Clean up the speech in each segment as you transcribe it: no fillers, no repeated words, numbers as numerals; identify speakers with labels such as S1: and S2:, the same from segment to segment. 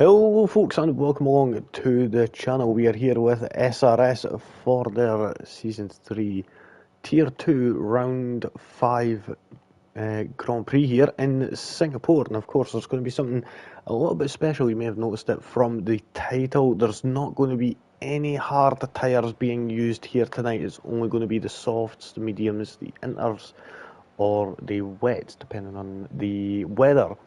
S1: Hello folks and welcome along to the channel. We are here with SRS for their Season 3 Tier 2 Round 5 Grand Prix here in Singapore. And of course there's going to be something a little bit special. You may have noticed it from the title. There's not going to be any hard tyres being used here tonight. It's only going to be the softs, the mediums, the inters or the wets depending on the weather.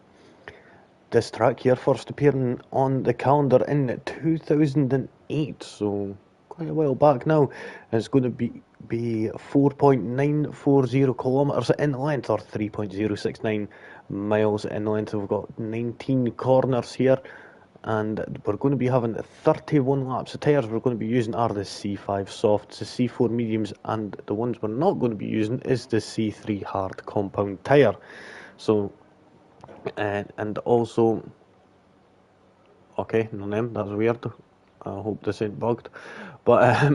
S1: This track here first appearing on the calendar in 2008, so quite a while back now. It's going to be 4.940 kilometres in length, or 3.069 miles in length. We've got 19 corners here, and we're going to be having 31 laps. The tyres we're going to be using are the C5 softs, the C4 mediums, and the ones we're not going to be using is the C3 hard compound tyre. So and also, okay, no name, that's weird. I hope this ain't bugged. But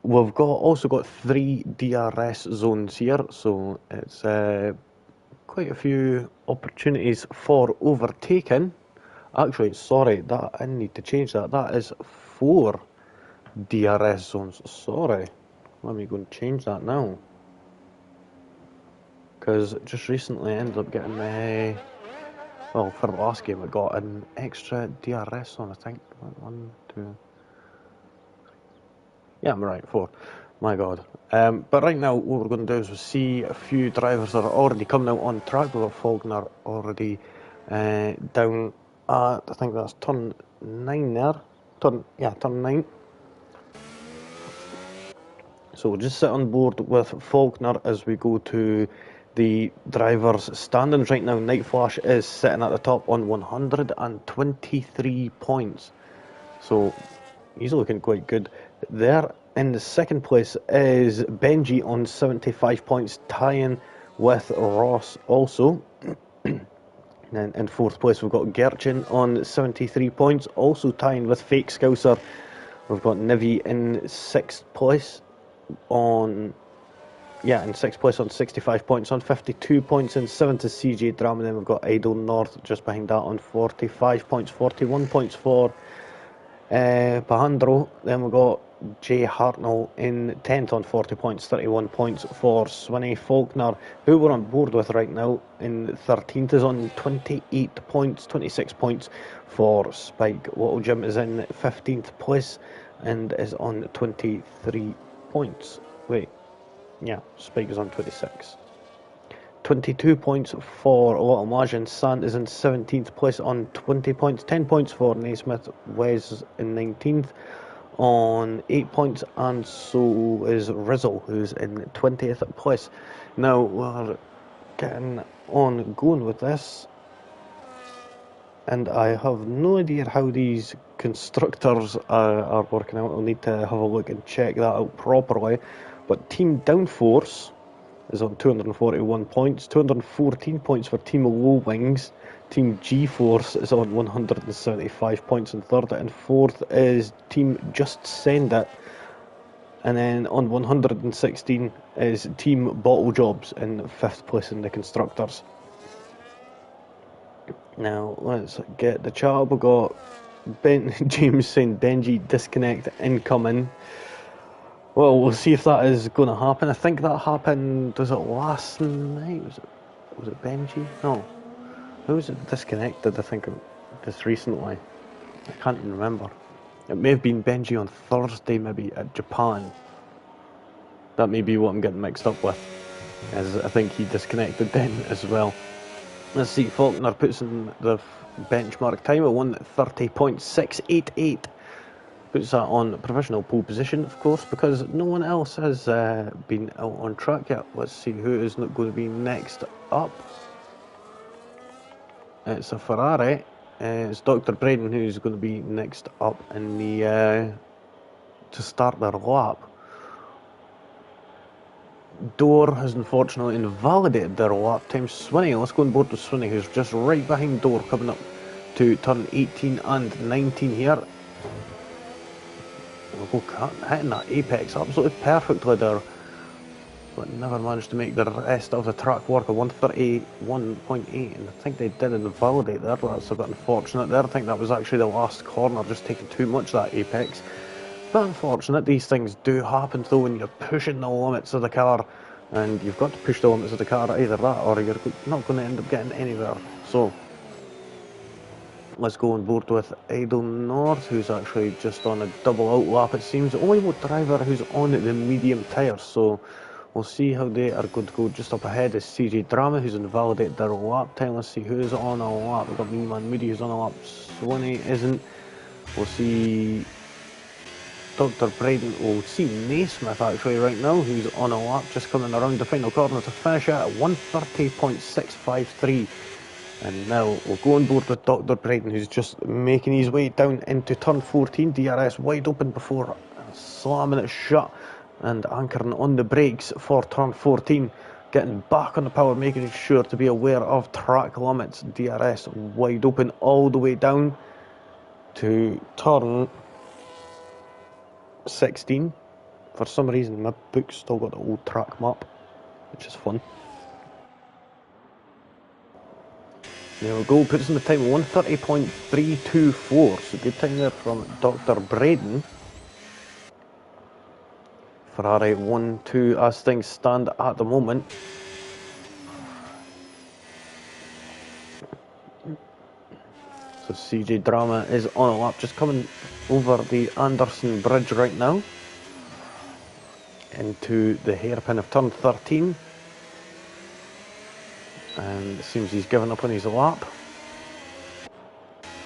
S1: we've also got 3 DRS zones here, so it's quite a few opportunities for overtaking. Actually, sorry, that I need to change that. That is 4 DRS zones. Sorry, let me go and change that now. Because just recently I ended up getting well, for the last game I got an extra DRS on, I think. 1, 2, yeah, I'm right, 4. My god. But right now what we're going to do is we'll see a few drivers that are already coming out on track. We've got Faulkner already down at, I think that's turn 9 there. Turn 9. So we'll just sit on board with Faulkner as we go to the drivers' standings right now. Night Flash is sitting at the top on 123 points. So he's looking quite good. There in the second place is Benji on 75 points, tying with Ross also. And then in fourth place we've got Gerchin on 73 points, also tying with Fake Scouser. We've got Nivi in sixth place on 65 points. On 52 points in 7th is CJ Drama. Then we've got Idle North just behind that on 45 points. 41 points for Pahandro. Then we've got Jay Hartnell in 10th on 40 points. 31 points for Swinney. Faulkner, who we're on board with right now, in 13th is on 28 points. 26 points for Spike. Little Jim is in 15th place and is on 23 points. Yeah, Spike is on 26. 22 points for Little Margin. Sand is in 17th place on 20 points. 10 points for Naismith. Wes in 19th on 8 points. And so is Rizzle, who's in 20th place. Now, we're getting on going with this. And I have no idea how these constructors are working out. I'll need to have a look and check that out properly. But Team Downforce is on 241 points, 214 points for Team Low Wings. Team G-Force is on 175 points in third, and fourth is Team Just Send It. And then on 116 is Team Bottle Jobs in fifth place in the constructors. Now let's get the chat. We've got James saying Benji disconnect incoming. Well, we'll see if that is going to happen. I think that happened, was it last night? Was it Benji? No. Who was it disconnected, I think, just recently? I can't even remember. It may have been Benji on Thursday, maybe, at Japan. That may be what I'm getting mixed up with, as I think he disconnected then as well. Let's see, Faulkner puts in the benchmark time at 1:30.688. Puts that on provisional pole position, of course, because no one else has been out on track yet. Let's see who is not going to be next up. It's a Ferrari. It's Dr. Braden who's going to be next up in the to start their lap. Door has unfortunately invalidated their lap time. Swinney, let's go on board with Swinney, who's just right behind Door, coming up to turn 18 and 19 here. We'll go hitting that apex absolutely perfectly there. but never managed to make the rest of the track work. A 131.8, and I think they did invalidate there, but that's a bit unfortunate there. I think that was actually the last corner, just taking too much that apex. But unfortunate, these things do happen though when you're pushing the limits of the car, and you've got to push the limits of the car, either that or you're not going to end up getting anywhere. So let's go on board with Idle North, who's actually just on a double out lap. It seems the only driver who's on the medium tyres, so we'll see how they are going to go. Just up ahead is CJ Drama, who's invalidated their lap time. Let's see who's on a lap. We've got Mean Man Moody, who's on a lap. Swanee isn't. We'll see Dr. Braden. We'll see Naismith actually right now, who's on a lap, just coming around the final corner to finish at 130.653. And now we'll go on board with Dr. Braden, who's just making his way down into turn 14. DRS wide open before slamming it shut and anchoring on the brakes for turn 14. Getting back on the power, making sure to be aware of track limits. DRS wide open all the way down to turn 16. For some reason my book's still got the old track map, which is fun. There we go, puts in the time 130.324, so good time there from Dr. Braden. Ferrari 1-2 as things stand at the moment. So CJ Drama is on a lap, just coming over the Anderson Bridge right now into the hairpin of turn 13. And it seems he's given up on his lap.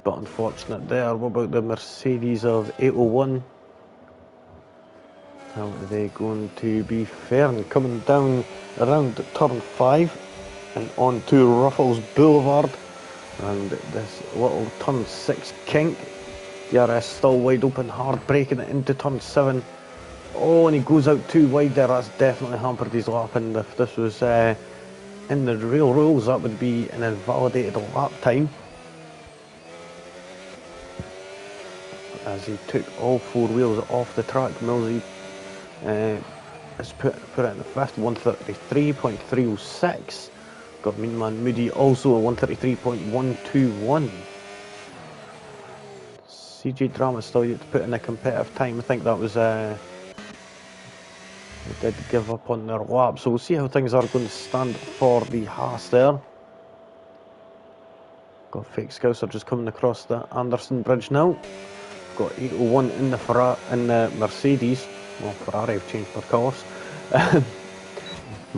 S1: But unfortunate there. What about the Mercedes of 801? How are they going to be faring? Coming down around turn 5 and on to Ruffles Boulevard. And this little turn 6 kink. DRS still wide open, hard braking it into turn 7. Oh, and he goes out too wide there. That's definitely hampered his lap. And if this was in the real rules, that would be an invalidated lap time, as he took all 4 wheels off the track. Millsy has put it in the fifth, 133.306. Got Mean Man Moody also a 133.121. CJ Drama still yet to put in a competitive time. I think that was they did give up on their lap, so we'll see how things are going to stand for the Haas there. Got Fake Scouser just coming across the Anderson Bridge now. Got 801 in the Mercedes. Well, Ferrari have changed their colours.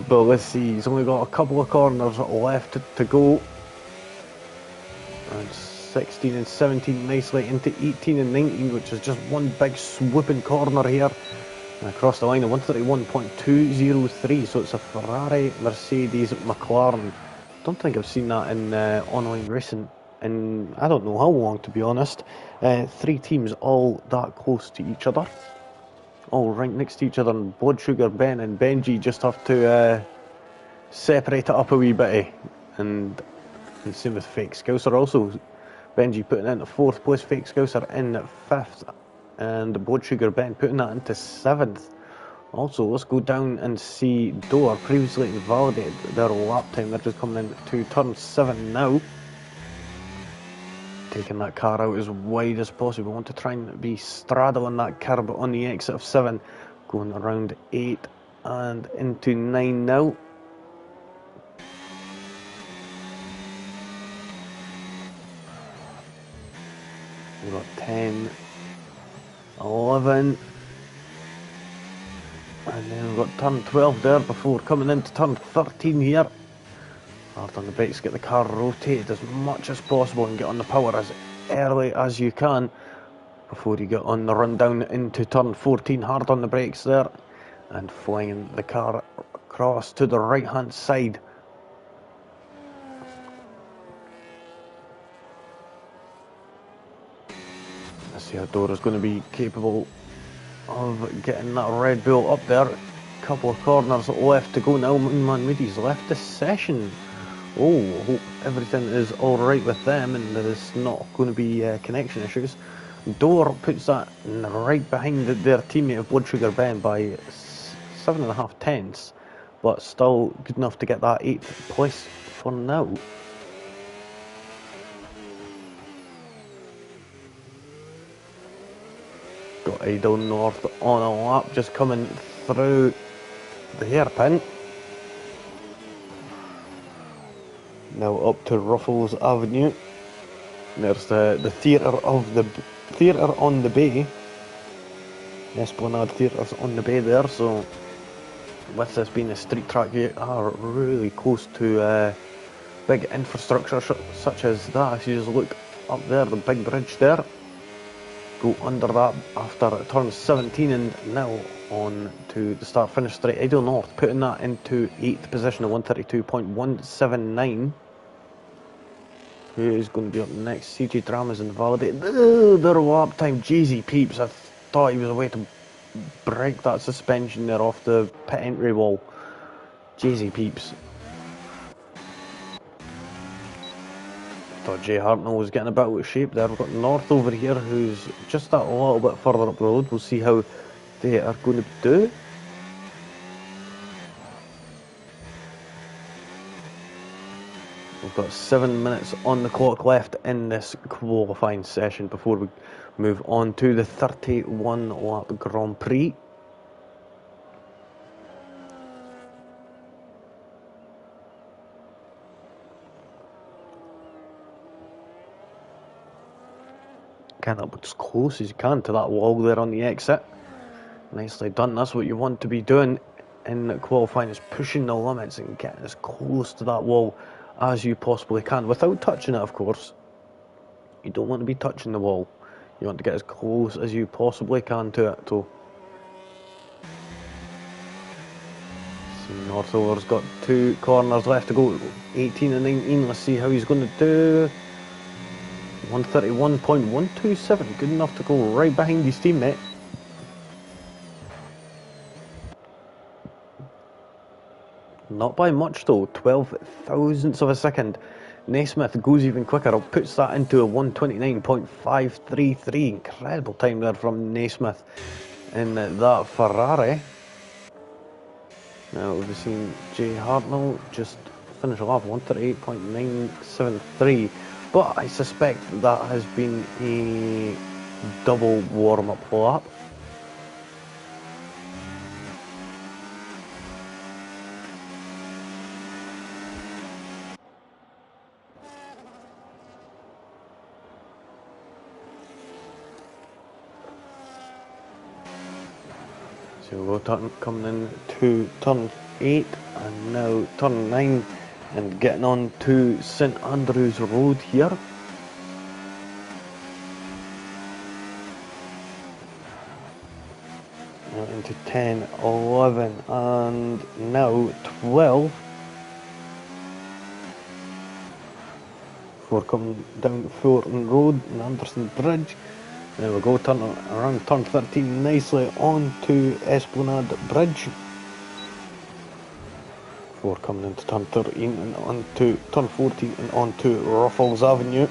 S1: But let's see, he's only got a couple of corners left to go. And 16 and 17 nicely into 18 and 19, which is just one big swooping corner here. And across the line of 131.203, so it's a Ferrari, Mercedes, McLaren. Don't think I've seen that in online racing in I don't know how long, to be honest. 3 teams all that close to each other, all right next to each other, and Blood Sugar Ben and Benji just have to separate it up a wee bit. And same with Fake Scouser also. Benji putting it into 4th place, Fake Scouser in 5th. And Blood Sugar Ben putting that into 7th. Also, let's go down and see Doer, previously invalidated their lap time. They're just coming into turn 7 now. Taking that car out as wide as possible. We want to try and be straddling that curb on the exit of 7. Going around 8 and into 9 now. We've got 10. 11, and then we've got turn 12 there before coming into turn 13 here. Hard on the brakes, get the car rotated as much as possible and get on the power as early as you can before you get on the run down into turn 14. Hard on the brakes there and flying the car across to the right hand side. See how Dora's going to be capable of getting that Red Bull up there. Couple of corners left to go now. Man Moody's left the session. Oh, hope everything is alright with them and there's not going to be connection issues. Dora puts that right behind their teammate of Blood Sugar Ben by 7.5 tenths. but still good enough to get that 8th place for now. Got Idle North on a lap, just coming through the hairpin. Now up to Ruffles Avenue. There's the theatre on the bay. Esplanade Theatre's on the bay there, so with this being a street track, you are really close to big infrastructure such as that. If you just look up there, the big bridge there, go under that after turn 17, and now on to the start-finish straight. Idle North putting that into 8th position at 132.179. Who is going to be up next? CJ Dramas invalidated. Their lap time. Jeezy Peeps. I thought he was a way to break that suspension there off the pit entry wall. Jeezy Peeps. Thought Jay Hartnell was getting a bit out of shape there. We've got North over here, who's just that little bit further up the road. We'll see how they are going to do. We've got 7 minutes on the clock left in this qualifying session before we move on to the 31 lap Grand Prix. Get up as close as you can to that wall there on the exit. Nicely done. That's what you want to be doing in qualifying, is pushing the limits and getting as close to that wall as you possibly can without touching it, of course. You don't want to be touching the wall. You want to get as close as you possibly can to it. So Northover's got 2 corners left to go, 18 and 19. Let's see how he's going to do. 131.127, good enough to go right behind his teammate. Not by much though, 12 thousandths of a second. Naismith goes even quicker, puts that into a 129.533. Incredible time there from Naismith in that Ferrari. Now we've seen Jay Hartnell just finish off 138.973. But I suspect that has been a double warm-up lap. So we'll go coming in to turn 8 and now turn 9 and getting on to St Andrews Road here. Now into 10, 11 and now 12. Before coming down Fulton Road and Anderson Bridge. There we go, turn around turn 13 nicely onto Esplanade Bridge. Before coming into turn 13 and onto turn 14 and onto Ruffles Avenue.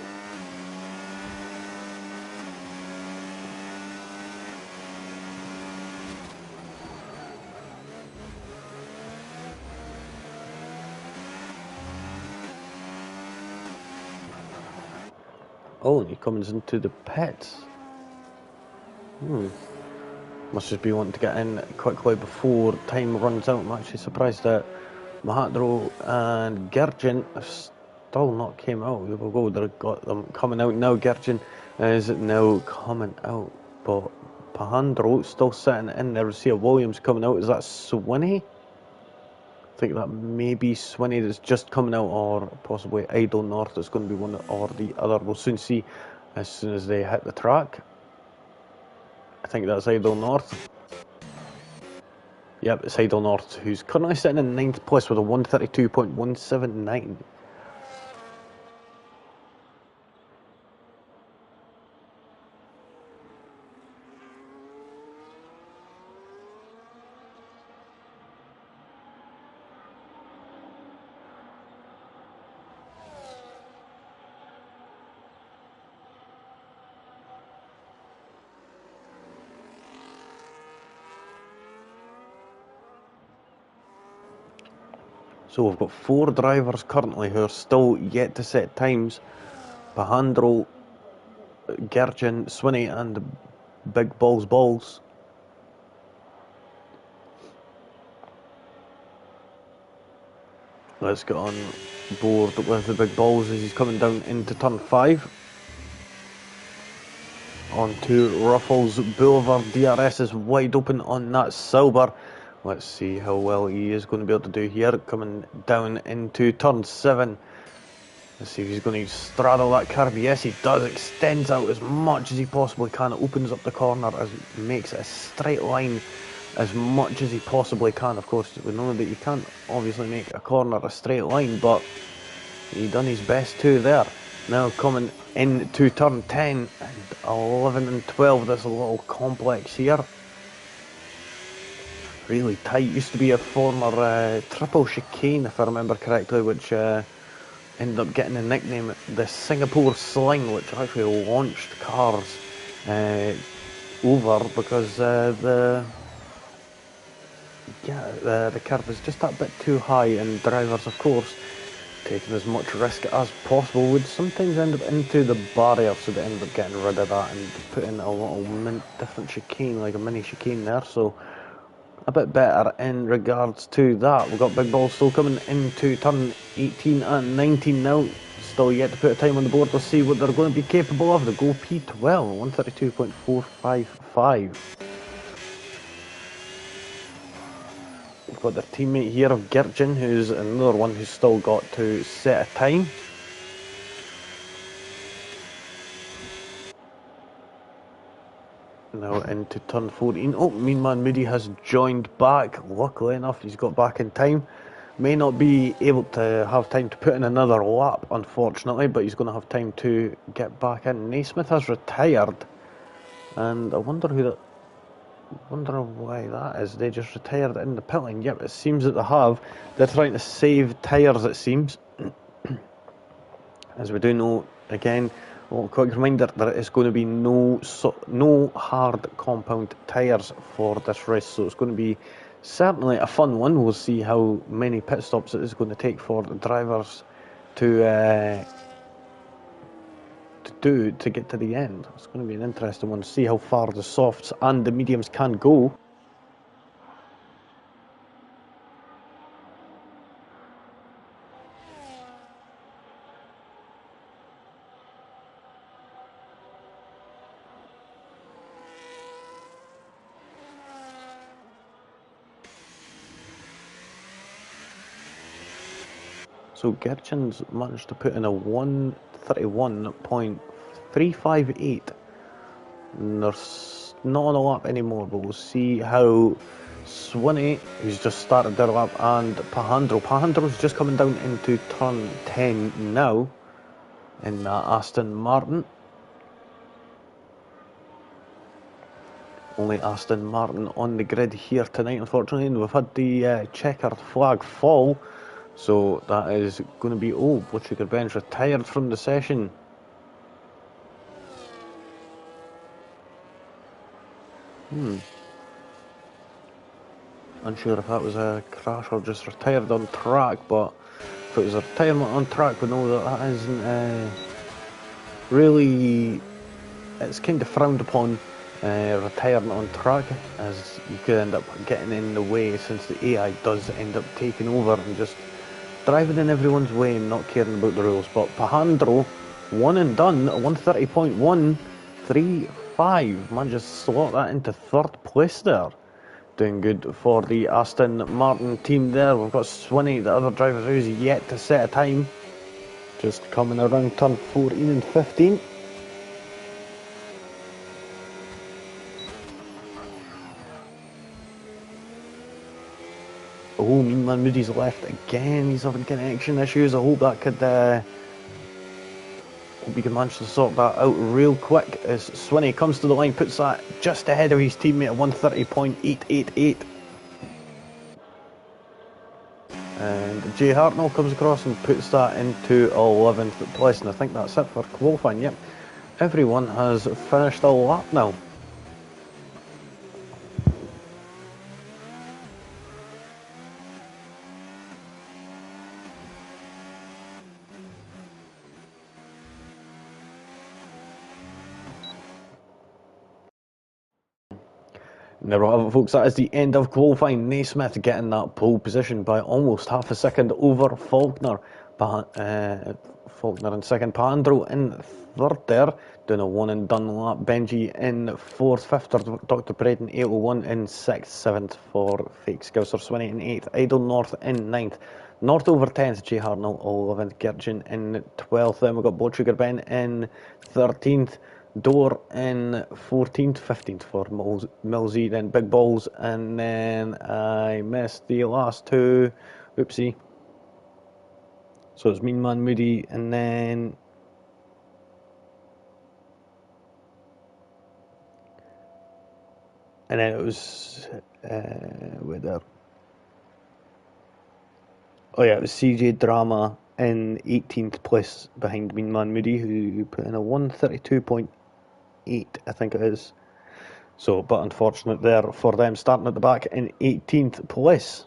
S1: Oh, and he comes into the pits. Must just be wanting to get in quickly before time runs out. I'm actually surprised that Mahatro and Gergen have still not came out. There we go, they've got them coming out now. Gergen is now coming out, but Pahandro still sitting in there. We see a Williams coming out. Is that Swinney? I think that may be Swinney that's just coming out, or possibly Idle North that's going to be one or the other. We'll soon see as soon as they hit the track. I think that's Idle North. Yep, it's Idle North, who's currently sitting in 9th place with a 132.179. So we've got 4 drivers currently who are still yet to set times. Pahandro, Gergen, Swinney and Big Balls. Let's get on board with the Big Balls as he's coming down into turn 5. Onto Ruffles Boulevard. DRS is wide open on that silver. Let's see how well he is going to be able to do here. Coming down into turn 7. Let's see if he's going to straddle that curve. Yes, he does. Extends out as much as he possibly can. Opens up the corner, as makes it a straight line as much as he possibly can. Of course, we know that you can't obviously make a corner a straight line, but he done his best too there. Now coming into turn 10 and 11 and 12. This is a little complex here. Really tight. Used to be a former triple chicane, if I remember correctly, which ended up getting the nickname the Singapore Sling, which actually launched cars over because the curve is just that bit too high, and drivers, of course, taking as much risk as possible, would sometimes end up into the barrier, so they end up getting rid of that and putting a little different chicane, like a mini chicane there, so a bit better in regards to that. We've got Big Balls still coming into turn 18 and 19 now, still yet to put a time on the board. We'll see what they're going to be capable of. They go P12, 132.455. We've got their teammate here of Gergen, who's another one who's still got to set a time. Now into turn 14. Oh, Mean Man Moody has joined back. Luckily enough, he's got back in time. May not be able to have time to put in another lap, unfortunately, but he's going to have time to get back in. Naismith has retired, and I wonder why that is. They just retired in the pit lane. Yep, it seems that they have. They're trying to save tyres, it seems. As we do know, again, well, quick reminder, there is going to be no hard compound tyres for this race, so it's going to be certainly a fun one. We'll see how many pit stops it is going to take for the drivers to do to get to the end. It's going to be an interesting one to see how far the softs and the mediums can go. So Gerchen's managed to put in a 131.358. There's not on a lap anymore, but we'll see how Swinney, who's just started their lap, and Pahandro's just coming down into turn 10 now in that Aston Martin. Only Aston Martin on the grid here tonight, unfortunately, and we've had the checkered flag fall. So that is going to be, Blood Sugar Bench retired from the session. Unsure if that was a crash or just retired on track, but if it was a retirement on track, we know that isn't really, it's kind of frowned upon, retirement on track, as you could end up getting in the way, since the AI does end up taking over and just driving in everyone's way and not caring about the rules. But Pahandro, one and done, 130.135. Man, just slot that into third place there. Doing good for the Aston Martin team there. We've got Swinney, the other driver who's yet to set a time. Just coming around turn 14 and 15. Oh, Mean Man Moody's left again. He's having connection issues. I hope that could, hope he can manage to sort that out real quick as Swinney comes to the line, puts that just ahead of his teammate at 130.888. And Jay Hartnell comes across and puts that into 11th place, and I think that's it for qualifying. Yep, everyone has finished a lap now. There we have it, folks. That is the end of qualifying. Naismith getting that pole position by almost half a second over Faulkner. Faulkner in second. Pandro in third there, doing a one and done lap. Benji in fourth. Fifth, Dr. Braden 801 in sixth. Seventh for Fake Scouser Swinney in eighth. Idle North in ninth. North over 10th, J. Hartnell 11th. Gurchin in 12th. Then we've got Botsugar Ben in 13th. Door in 14th, 15th for Millsy, then Big Balls, and then I missed the last two. Oopsie. So it's Mean Man Moody, and then it was wait there. Oh yeah, it was CJ Drama in 18th place behind Mean Man Moody, who put in a 132.8, I think it is. So, but unfortunate there for them, starting at the back in 18th place.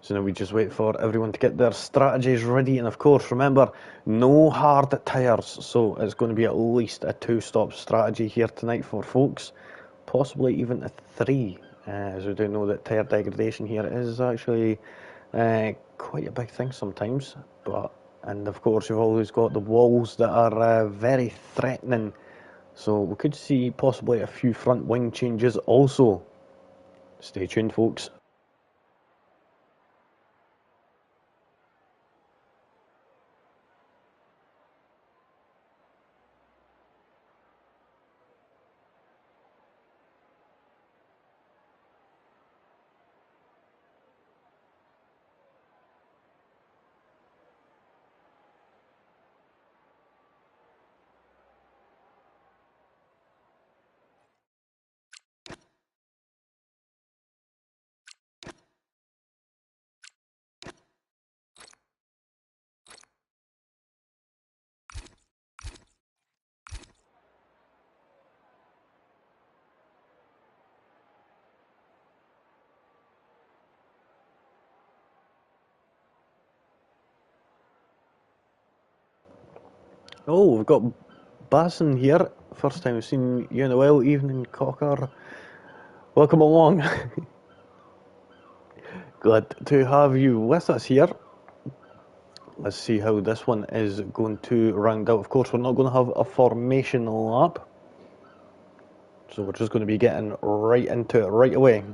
S1: So now we just wait for everyone to get their strategies ready, and of course remember, no hard tyres, so it's going to be at least a 2-stop strategy here tonight for folks, possibly even a 3, as we do know that tyre degradation here is actually quite a big thing sometimes. And of course you've always got the walls that are very threatening, so we could see possibly a few front wing changes also. Stay tuned, folks. Oh, we've got Basson here. First time we've seen you in a while. Evening, Cocker. Welcome along. Glad to have you with us here. Let's see how this one is going to round out. Of course, we're not going to have a formation lap, so we're just going to be getting right into it right away.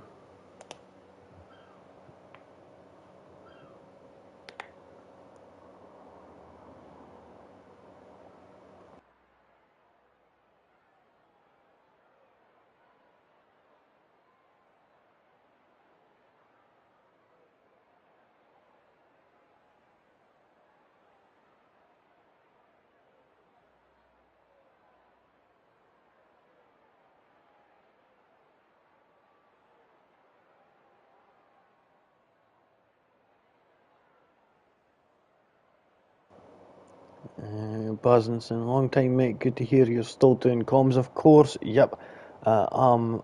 S1: Basinson, long time mate, good to hear you're still doing comms, of course. Yep, I'm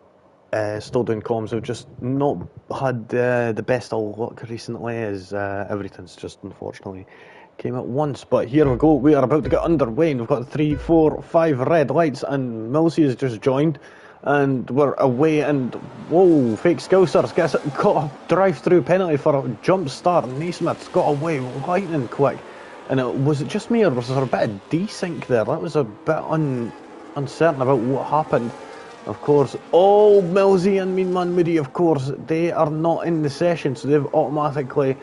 S1: still doing comms. I've just not had the best of luck recently, as everything's just unfortunately came at once. But here we go, we are about to get underway, and we've got 3, 4, 5 red lights, and Millsy has just joined, and we're away, and whoa, Fake Scousers got a drive-through penalty for a jump start. Naismith's got away lightning quick. And was it just me, or was there a bit of desync there? That was a bit uncertain about what happened. Of course, Millsy and Mean Man Moody, of course, they are not in the session, so they've automatically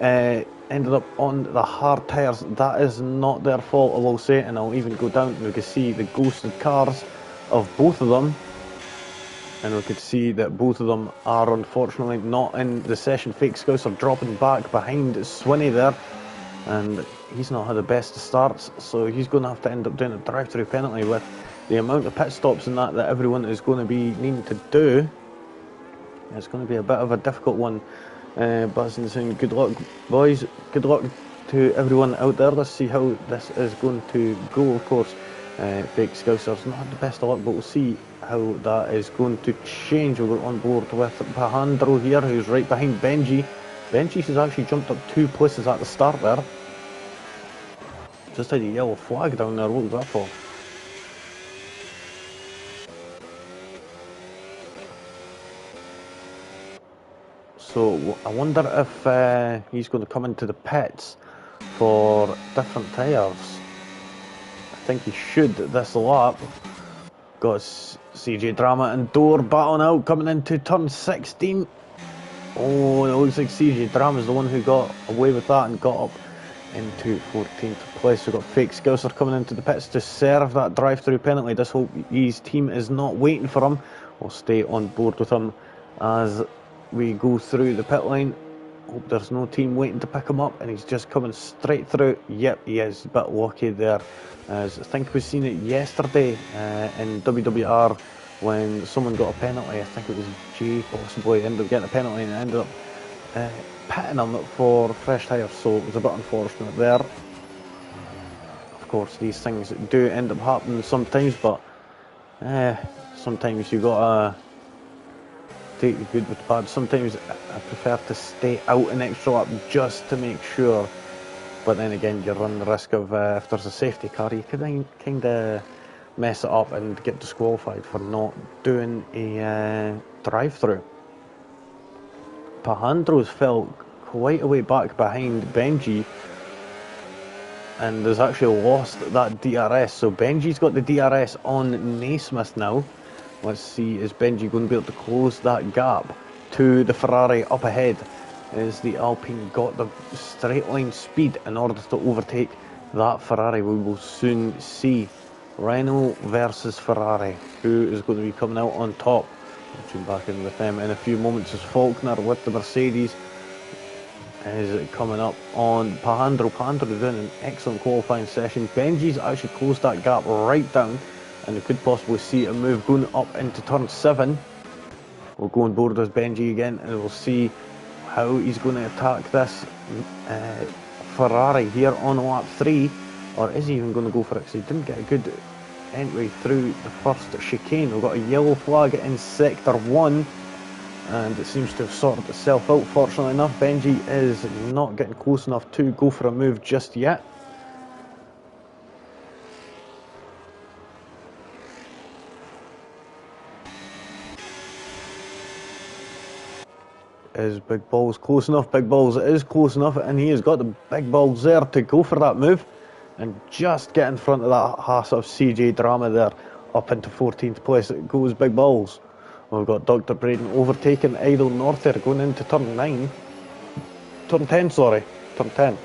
S1: ended up on the hard tyres. That is not their fault, I will say, and I'll even go down and we can see the ghosted cars of both of them. And we could see that both of them are unfortunately not in the session. Fake Scouts are dropping back behind Swinney there, and he's not had the best of starts, so he's going to have to end up doing a drive-through penalty. With the amount of pit stops and that everyone is going to be needing to do, it's going to be a bit of a difficult one But saying good luck, boys. Good luck to everyone out there. Let's see how this is going to go. Of course, fake Scousers not had the best of luck, but we'll see how that is going to change. We're on board with Pahandro here, who's right behind Benji. Benji has actually jumped up 2 places at the start there. Just had a yellow flag down there. What was that for? So I wonder if he's going to come into the pits for different tyres. I think he should this lap. Got CJ Drama and Door battling out, coming into turn 16. Oh, it looks like CJ Drama is the one who got away with that and got up into 14th place. We've got Fake Scouser coming into the pits to serve that drive-through penalty. Just hope his team is not waiting for him. We'll stay on board with him as we go through the pit line. Hope there's no team waiting to pick him up, and he's just coming straight through. Yep, he is a bit lucky there, as I think we've seen it yesterday in WWR when someone got a penalty. I think it was Jay possibly ended up getting a penalty and ended up pitting him for fresh tyres, so it was a bit unfortunate there. Of course, these things do end up happening sometimes, but sometimes you gotta take the good with the bad. Sometimes I prefer to stay out an extra lap just to make sure, but then again you run the risk of if there's a safety car, you could kind of mess it up and get disqualified for not doing a drive-through. Pahandro's fell quite a way back behind Benji and has actually lost that DRS, so Benji's got the DRS on Naismith now. Let's see, is Benji going to be able to close that gap to the Ferrari up ahead? Is the Alpine got the straight line speed in order to overtake that Ferrari? We will soon see. Renault versus Ferrari. Who is going to be coming out on top? We'll tune back in with them in a few moments as Faulkner with the Mercedes is coming up on Pahandro. Pahandro doing an excellent qualifying session. Benji's actually closed that gap right down, and we could possibly see a move going up into turn 7. We'll go on board with Benji again, and we'll see how he's going to attack this Ferrari here on lap 3, or is he even going to go for it? Because he didn't get a good entry through the first chicane. We've got a yellow flag in sector 1, and it seems to have sorted itself out. Fortunately enough, Benji is not getting close enough to go for a move just yet. Is Big Balls close enough? Big Balls is close enough, and he has got the big balls there to go for that move and just get in front of that Haas of CJ Drama there. Up into 14th place it goes Big Balls. We've got Dr. Braden overtaking Idle North there, going into turn 9. Turn 10, sorry. Turn 10.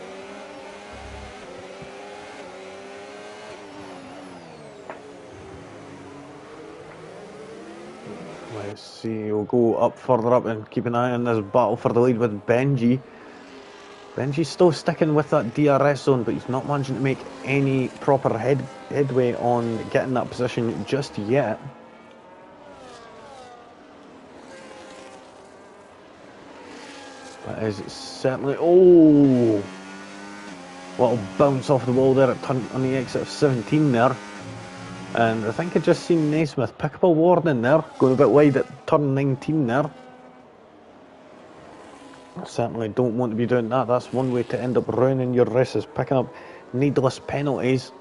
S1: Let's see, we'll go up further up and keep an eye on this battle for the lead with Benji. Benji's still sticking with that DRS zone, but he's not managing to make any proper headway on getting that position just yet. That is certainly... Oh! Little bounce off the wall there on the exit of 17 there. And I think I just seen Naismith pick up a warning there, going a bit wide at turn 19 there. I certainly don't want to be doing that. That's one way to end up ruining your races, picking up needless penalties.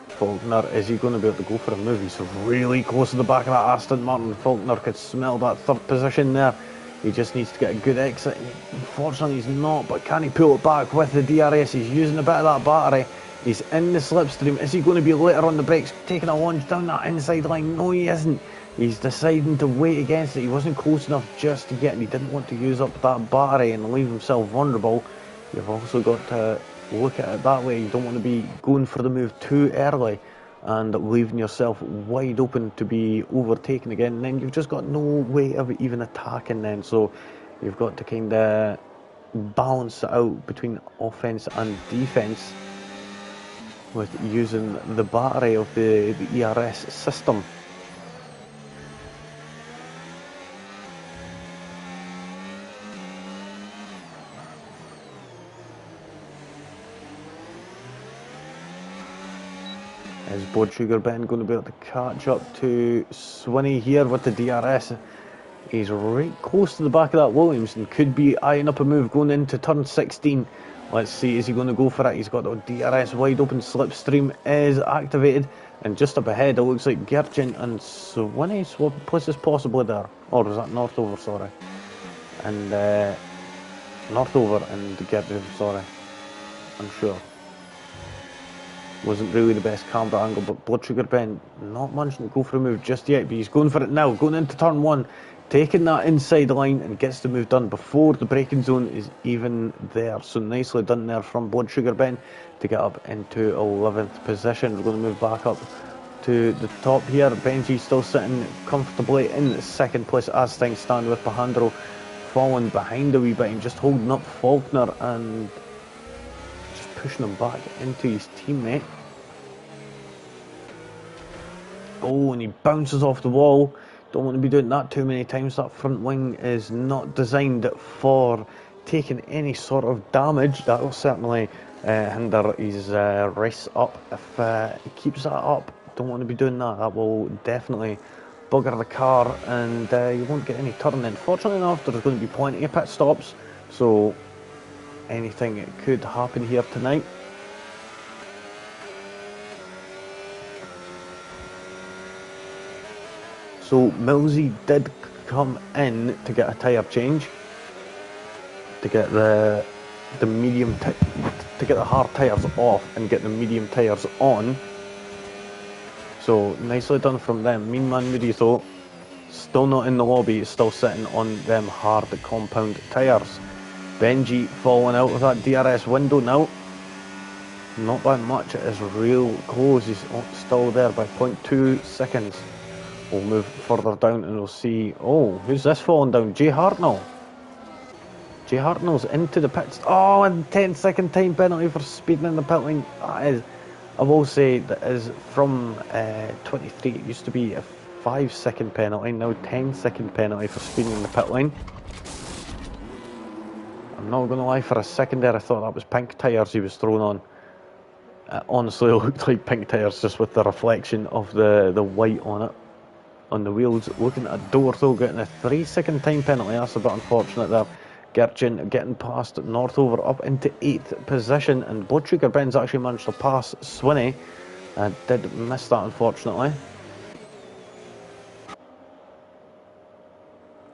S1: Faulkner, is he going to be able to go for a move? He's really close to the back of that Aston Martin. Faulkner could smell that third position there. He just needs to get a good exit. Unfortunately, he's not, but can he pull it back with the DRS? He's using a bit of that battery. He's in the slipstream. Is he going to be later on the brakes, taking a lunge down that inside line? No, he isn't. He's deciding to wait against it. He wasn't close enough just yet, and he didn't want to use up that battery and leave himself vulnerable. You've also got to look at it that way. You don't want to be going for the move too early and leaving yourself wide open to be overtaken again. And then you've just got no way of even attacking then. So you've got to kind of balance it out between offense and defense with using the battery of the ERS system. Is Blood Sugar Ben going to be able to catch up to Swinney here with the DRS? He's right close to the back of that Williams and could be eyeing up a move going into turn 16. Let's see, is he going to go for it? He's got the DRS wide open, slipstream is activated, and just up ahead it looks like Gertjen and Swinney swap places possibly there. Or was that Northover, sorry. And Northover and Gertjen, sorry. I'm sure. Wasn't really the best camera angle, but Blood Sugar Ben not managing to go for a move just yet, but he's going for it now, going into turn 1. Taking that inside line and gets the move done before the braking zone is even there. So nicely done there from Blood Sugar Ben to get up into 11th position. We're going to move back up to the top here. Benji still sitting comfortably in 2nd place as things stand, with Pahandro falling behind a wee bit and just holding up Faulkner and just pushing him back into his teammate. Oh, and he bounces off the wall. Don't want to be doing that too many times. That front wing is not designed for taking any sort of damage. That will certainly hinder his race up. If he keeps that up, don't want to be doing that. That will definitely bugger the car and you won't get any turning. Fortunately enough, there's going to be plenty of pit stops, so anything could happen here tonight. So Millsy did come in to get a tyre change, to get the medium to get the hard tyres off and get the medium tyres on. So nicely done from them. Mean Man Moody though, still not in the lobby, still sitting on them hard compound tyres. Benji falling out of that DRS window now. Not by much, it is real close. He's still there by 0.2 seconds. We'll move further down and we'll see. Oh, who's this falling down? Jay Hartnell. Jay Hartnell's into the pits. Oh, and 10-second time penalty for speeding in the pit lane. That is, I will say, that is from 23. It used to be a 5-second penalty, now 10-second penalty for speeding in the pit lane. I'm not going to lie, for a second there I thought that was pink tyres he was thrown on. Honestly, it looked like pink tyres just with the reflection of the white on it. On the wheels. Looking at door though, getting a 3-second time penalty. That's a bit unfortunate there. Gertjen getting past Northover up into 8th position, and Blood Sugar Ben's actually managed to pass Swinney. Did miss that unfortunately.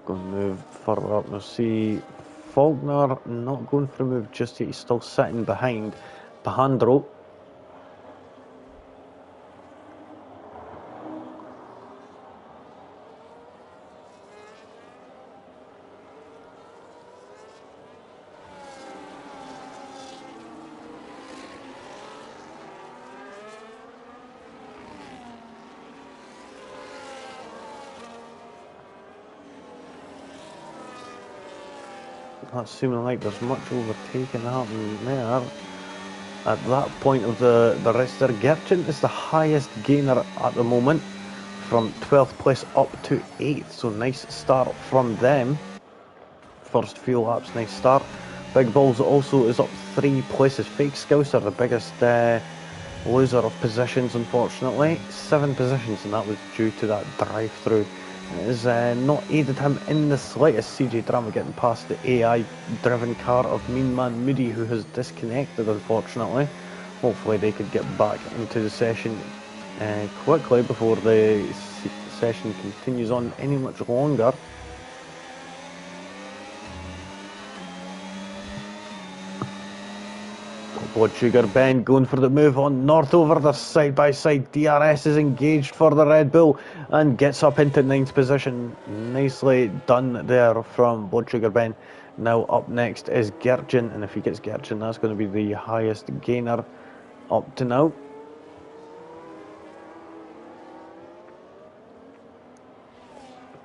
S1: Going to move further up. We'll see Faulkner not going for a move just yet. He's still sitting behind Pahandro. Not seeming like there's much overtaking happening there. At that point of the race there, Gertjen is the highest gainer at the moment, from 12th place up to 8th, so nice start from them. First few laps, nice start. Big Balls also is up 3 places. Fake Scouser, the biggest loser of positions unfortunately, 7 positions, and that was due to that drive-through. It has not aided him in the slightest. CJ Drama getting past the AI driven car of Mean Man Moody, who has disconnected unfortunately. Hopefully they could get back into the session quickly before the session continues on any much longer. Blood Sugar Ben going for the move on Northover. The side-by-side DRS is engaged for the Red Bull and gets up into 9th position. Nicely done there from Blood Sugar Ben. Now up next is Gertjen, and if he gets Gertjen, that's going to be the highest gainer up to now.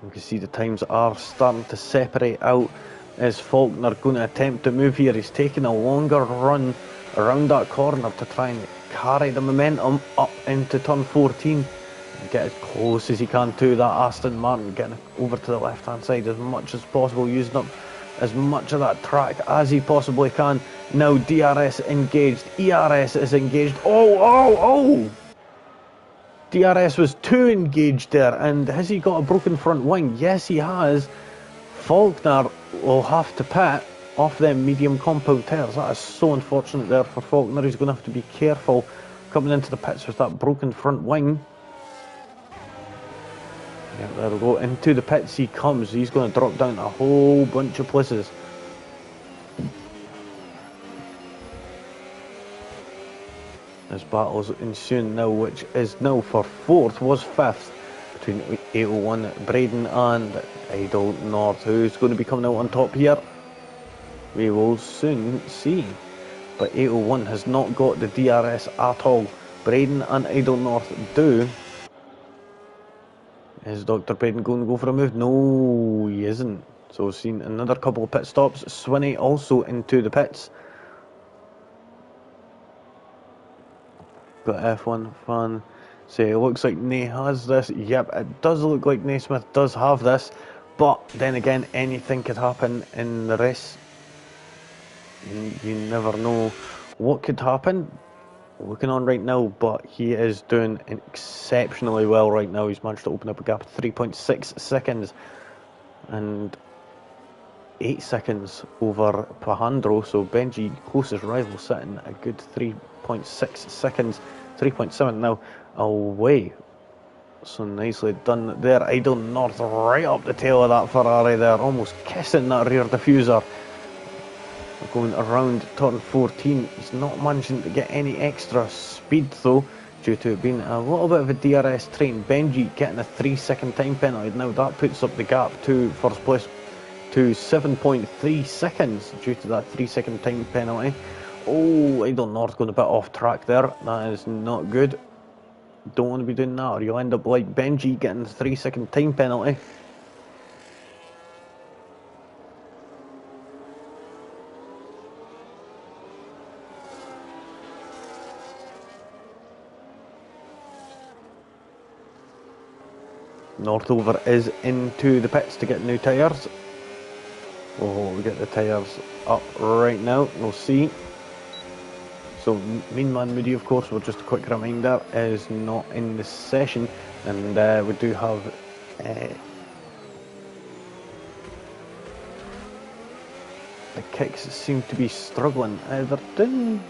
S1: You can see the times are starting to separate out. Is Faulkner going to attempt to move here? He's taking a longer run around that corner to try and carry the momentum up into turn 14 and get as close as he can to that Aston Martin, getting over to the left hand side as much as possible, using up as much of that track as he possibly can. Now DRS engaged, ERS is engaged. Oh! DRS was too engaged there, and has he got a broken front wing? Yes, he has. Faulkner will have to pit off them medium compound tyres. That is so unfortunate there for Faulkner. He's going to have to be careful coming into the pits with that broken front wing. Yeah, there we go. Into the pits he comes. He's going to drop down a whole bunch of places. This battle is ensuing now, which is now for 4th, was 5th, between 801 Braden and Idle North. Who's going to be coming out on top here? We will soon see. But 801 has not got the DRS at all. Braden and Idle North do. Is Dr. Braden going to go for a move? No, he isn't. So we've seen another couple of pit stops. Swinney also into the pits. Got F1 fan say it looks like Nay has this. Yep, it does look like Naismith does have this, but then again, anything could happen in the race. You never know what could happen. Looking on right now, but he is doing exceptionally well right now. He's managed to open up a gap of 3.6 seconds and 8 seconds over Pahandro. So Benji, closest rival, sitting a good 3.6 seconds, 3.7 now away. So nicely done there. Idle North right up the tail of that Ferrari there, almost kissing that rear diffuser. Going around turn 14. He's not managing to get any extra speed though, due to it being a little bit of a DRS train. Benji getting a 3-second time penalty. Now that puts up the gap to first place to 7.3 seconds due to that 3-second time penalty. Oh, Idle North going a bit off track there. That is not good. Don't want to be doing that, or you'll end up like Benji getting the 3-second time penalty. Northover is into the pits to get new tyres. Oh, we get the tyres up right now. We'll see. So, Mean Man Moody, of course, well, just a quick reminder, is not in the session. And we do have the kicks seem to be struggling. They're doing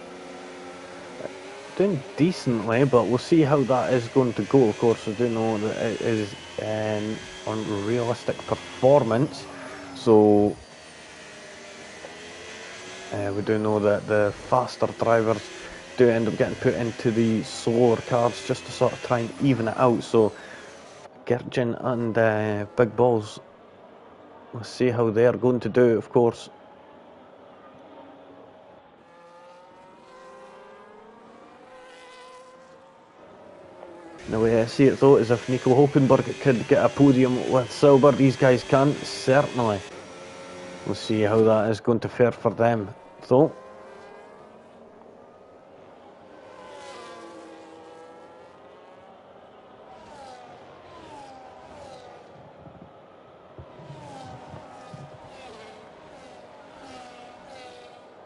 S1: decently, but we'll see how that is going to go. Of course, we do know that it is an unrealistic performance, so we do know that the faster drivers do end up getting put into the slower cars just to sort of try and even it out. So Gertjan and Big Balls, we'll see how they are going to do, of course. The way I see it though is if Nico Hulkenberg could get a podium with Silver, these guys can, certainly. We'll see how that is going to fare for them though.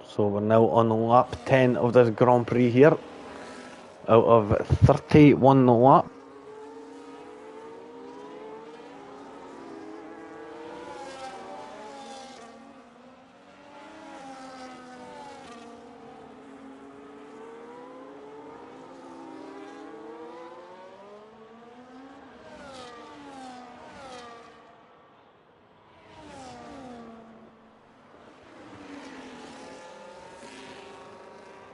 S1: So we're now on lap 10 of this Grand Prix here, out of 31 lap.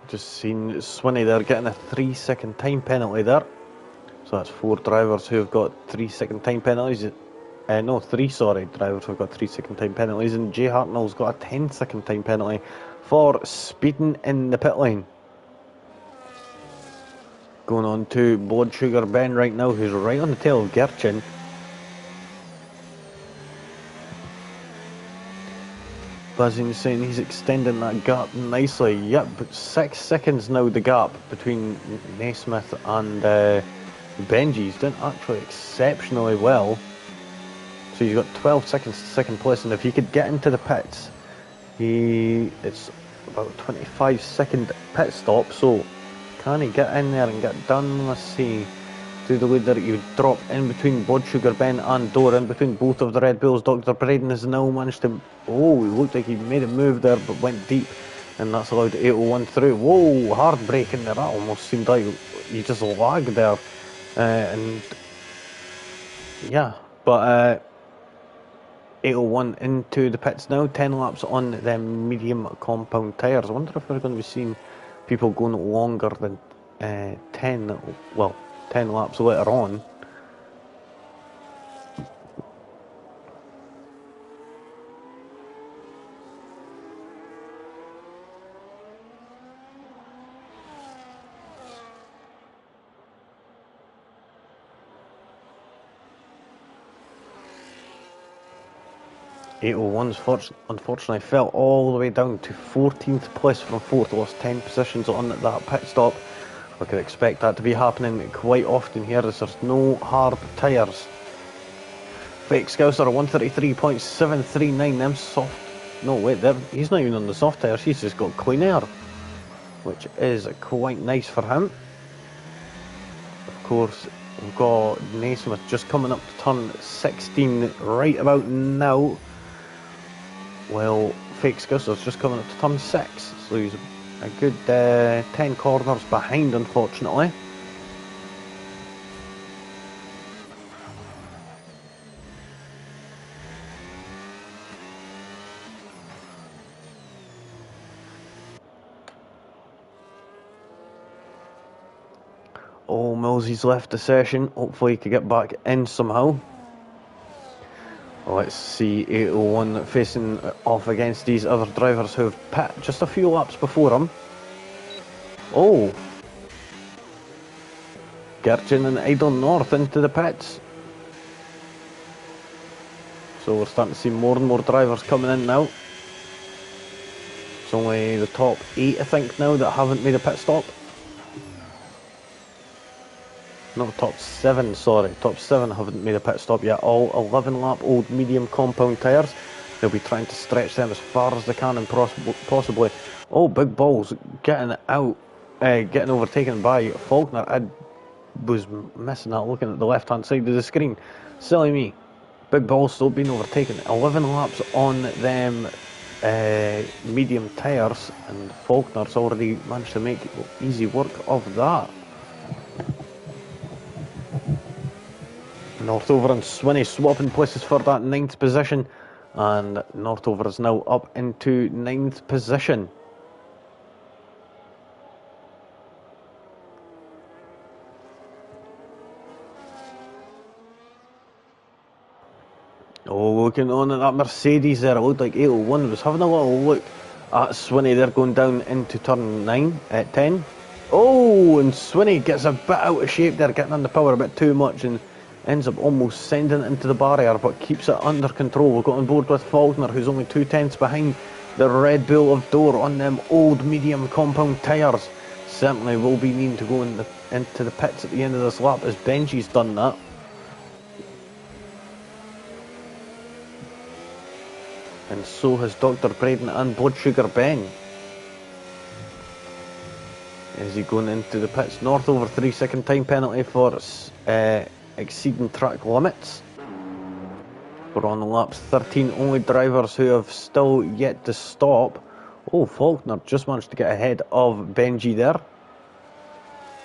S1: Just seen Swinney there getting a 3-second time penalty there. So that's 4 drivers who have got 3-second time penalties. No, 3 drivers who have got 3-second time penalties. And Jay Hartnell's got a 10-second time penalty for speeding in the pit lane. Going on to Blood Sugar Ben right now, who's right on the tail of Gertjan. Buzzing saying he's extending that gap nicely. Yep, but 6 seconds now the gap between Naismith and Benji. He's done actually exceptionally well. So he's got 12 seconds to second place, and if he could get into the pits, it's about a 25-second pit stop. So can he get in there and get done? Let's see. to the leader. You drop in between Blood Sugar Ben and Dora, in between both of the Red Bulls. Dr. Braden has now managed to... Oh, he looked like he made a move there, but went deep, and that's allowed 801 through. Whoa, hard braking there. That almost seemed like he just lagged there. And yeah, but 801 into the pits now. 10 laps on the medium compound tyres. I wonder if we're going to be seeing people going longer than 10 laps later on. Unfortunately fell all the way down to 14th place from 4th, lost 10 positions on that pit stop. We could expect that to be happening quite often here as there's no hard tyres. Fake Scouser 133.739, them soft. No, wait, he's not even on the soft tyres, he's just got clean air, which is quite nice for him. Of course, we've got Naismith just coming up to turn 16 right about now. Well, Fake Scouser's just coming up to turn 6, so he's a good 10 corners behind, unfortunately. Oh, Millsy's left the session. Hopefully he can get back in somehow. Let's see 801 facing off against these other drivers who have pit just a few laps before him. Oh! Gertchen and Idle North into the pits. So we're starting to see more and more drivers coming in now. It's only the top 8, I think, now that haven't made a pit stop. No, top 7, sorry. Top 7 haven't made a pit stop yet. All 11 lap old medium compound tyres. They'll be trying to stretch them as far as they can and possibly... Oh, Big Balls getting out, getting overtaken by Faulkner. I was missing that, looking at the left hand side of the screen. Silly me. Big Balls still being overtaken. 11 laps on them medium tyres, and Faulkner's already managed to make easy work of that. Northover and Swinney swapping places for that 9th position, and Northover is now up into 9th position. Oh, looking on at that Mercedes there, it looked like 801 was having a little look at Swinney there going down into turn 9 at 10. Oh, and Swinney gets a bit out of shape there, getting on the power a bit too much, and ends up almost sending it into the barrier, but keeps it under control. We've got on board with Faulkner, who's only 2/10 behind the Red Bull of Dore on them old medium compound tyres. Certainly will be needing to go into the pits at the end of this lap, as Benji's done that. And so has Dr. Braden and Blood Sugar Ben. Is he going into the pits? Northover 3-second time penalty for exceeding track limits. We're on laps 13, only drivers who have still yet to stop. Oh, Faulkner just managed to get ahead of Benji there.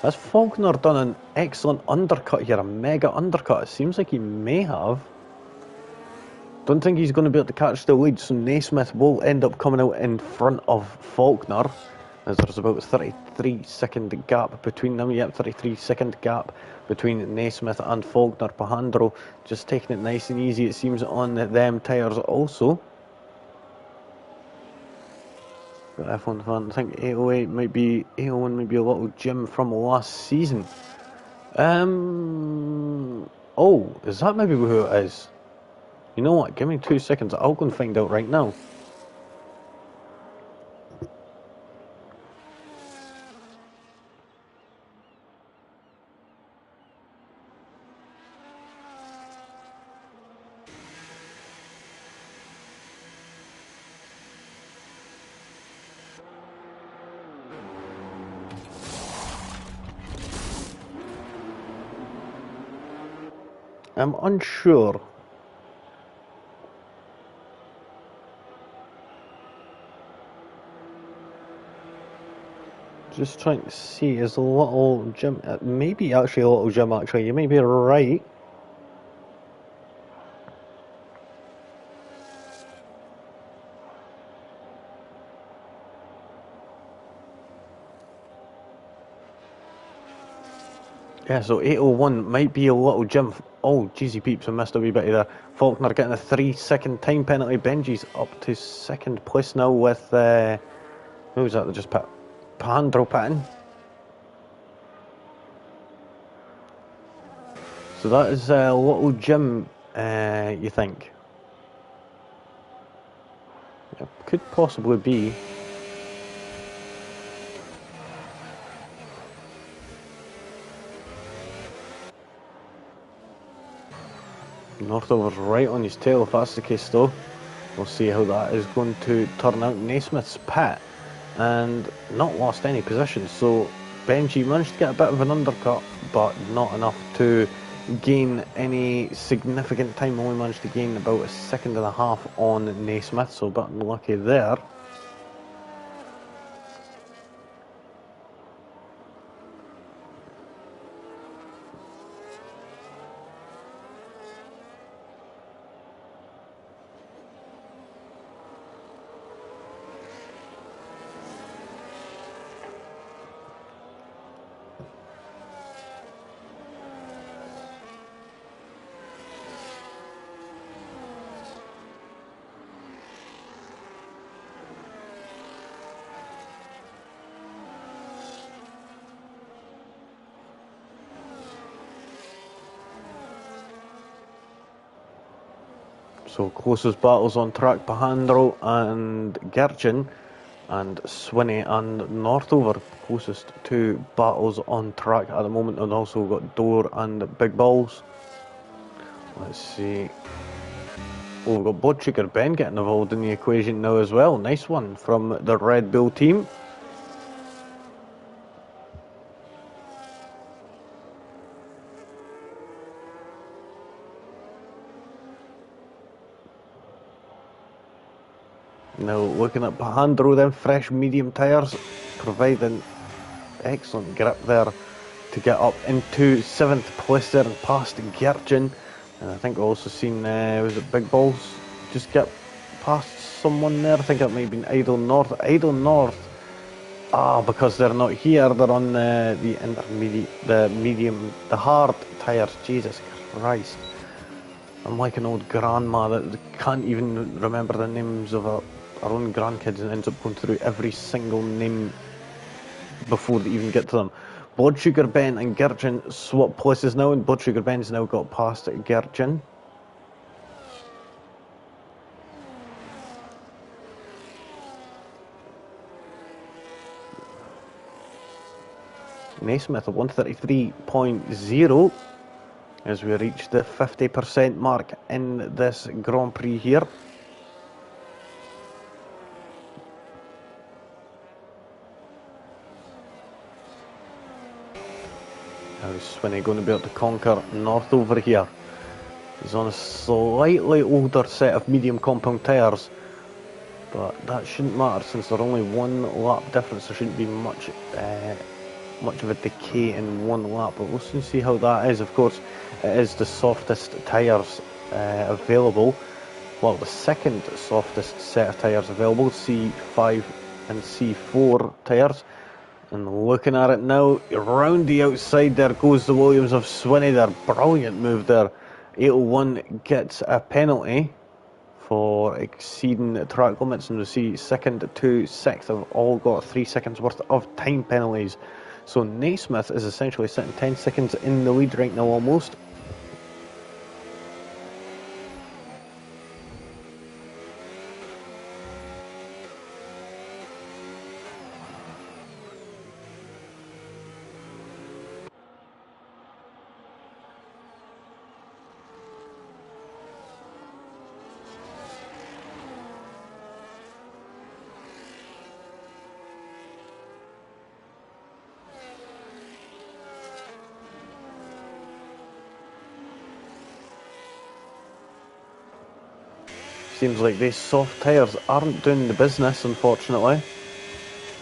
S1: Has Faulkner done an excellent undercut here, a mega undercut? It seems like he may have. Don't think he's going to be able to catch the lead, so Naismith will end up coming out in front of Faulkner, as there's about a 33-second gap between them. Yep, 33-second gap between Naismith and Faulkner. Pahandro just taking it nice and easy, it seems, on them tyres also. Got F1 fan, I think 808 might be, 801 might be a little Jim from last season. Oh, is that maybe who it is? You know what, give me 2 seconds, I'll go and find out right now. I'm unsure. Just trying to see, is a little Jim, maybe actually a little Jim actually, you may be right. Yeah, so 801 might be a little Jim. Oh, jeezy peeps, I missed a wee bit of there. Faulkner getting a 3-second time penalty. Benji's up to second place now with, who was that that just put? Pandro pitting. So that is a little Jim, you think? Yeah, could possibly be. Northover's right on his tail if that's the case though. We'll see how that is going to turn out. Naismith's pit and not lost any position. So Benji managed to get a bit of an undercut, but not enough to gain any significant time. Only managed to gain about a second and a half on Naismith, so a bit unlucky there. So closest battles on track, Pahandro and Gerchin, and Swinney and Northover, closest two battles on track at the moment, and also got Door and Big Balls. Let's see. Oh, we've got Blood Sugar Ben getting involved in the equation now as well. Nice one from the Red Bull team. Now looking at Pahandro then, fresh medium tyres, providing excellent grip there to get up into 7th place there and past Gerchin. And I think we've also seen, was it Big Balls, just get past someone there. I think it might have been Idle North. Idle North, because they're not here, they're on the intermediate, the medium, the hard tyres. Jesus Christ. I'm like an old grandma that can't even remember the names of our own grandkids and ends up going through every single name before they even get to them. Blood Sugar Ben and Gerchin swap places now, and Blood Sugar Ben's now got past Gerchin. Naismith at 133.0 as we reach the 50% mark in this Grand Prix here. How is Swinney going to be able to conquer Northover here? He's on a slightly older set of medium compound tyres, but that shouldn't matter since they're only 1 lap difference. There shouldn't be much of a decay in 1 lap, but we'll soon see how that is. Of course, it is the softest tyres available. Well, the second softest set of tyres available, C5 and C4 tyres. And looking at it now, around the outside there goes the Williams of Swinney there. Brilliant move there. 801 gets a penalty for exceeding track limits, and we see 2nd to 6th have all got 3 seconds worth of time penalties. So Naismith is essentially sitting 10 seconds in the lead right now almost. seems like these soft tyres aren't doing the business, unfortunately.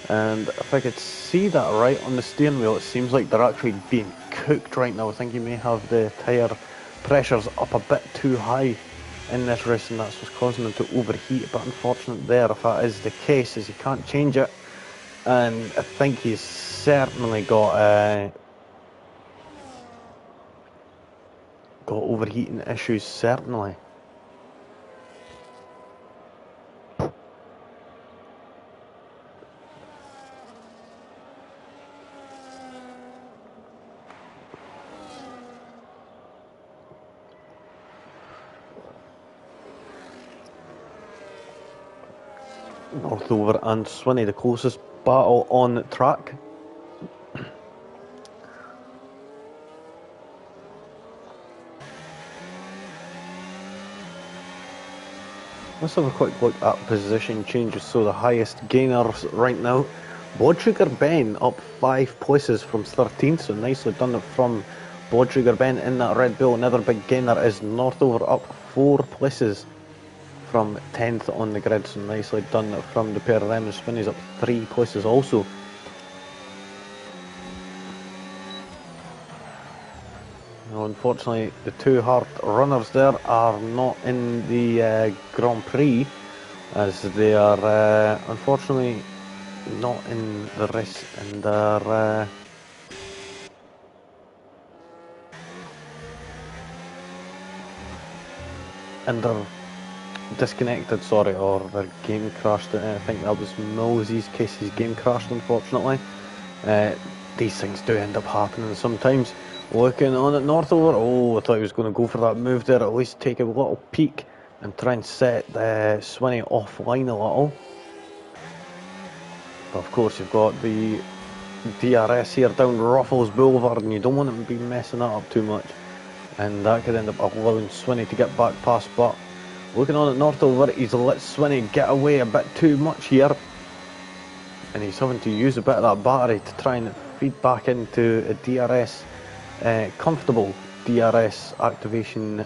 S1: And if I could see that right on the steering wheel, it seems like they're actually being cooked right now. I think you may have the tyre pressures up a bit too high in this race, and that's what's causing them to overheat. But unfortunate there, if that is the case, is you can't change it. And I think he's certainly got overheating issues, certainly. Northover and Swinney, the closest battle on the track. Let's have a quick look at position changes. So the highest gainers right now, Blood Sugar Ben up 5 places from 13th, so nicely done from Blood Sugar Ben in that Red Bull. Another big gainer is Northover up 4 places from 10th on the grid, so nicely done from the pair of them. Swinney's up 3 places also. Now, unfortunately, the two hard runners there are not in the Grand Prix, as they are unfortunately not in the race, and they're disconnected, sorry, or their game crashed. I think that was Millsy's case, his game crashed, unfortunately. These things do end up happening sometimes. Looking on at Northover, oh, I thought he was going to go for that move there, at least take a little peek and try and set Swinney offline a little. But of course, you've got the DRS here down Ruffles Boulevard, and you don't want him to be messing that up too much. And that could end up allowing Swinney to get back past, but looking on at Northover, he's let Swinney get away a bit too much here. And he's having to use a bit of that battery to try and feed back into a DRS, comfortable DRS activation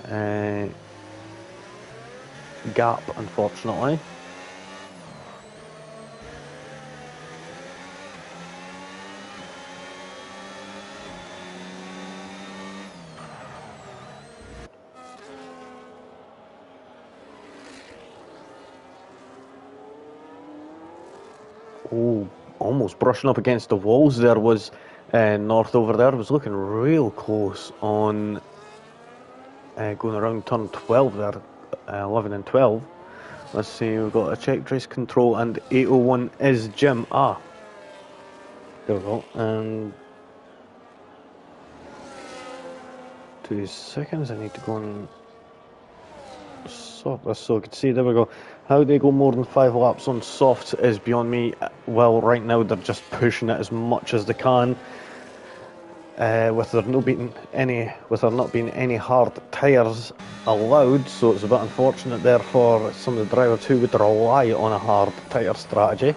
S1: gap, unfortunately. Oh, almost brushing up against the walls there was Northover there. Was looking real close on going around turn 12 there, 11 and 12. Let's see, we've got a check race control, and 801 is Jim. There we go. And 2 seconds, I need to go and sort this so I can see. There we go. How they go more than 5 laps on softs is beyond me. Well, right now they're just pushing it as much as they can. With there not being any hard tyres allowed, so it's a bit unfortunate there for some of the drivers who would rely on a hard tyre strategy.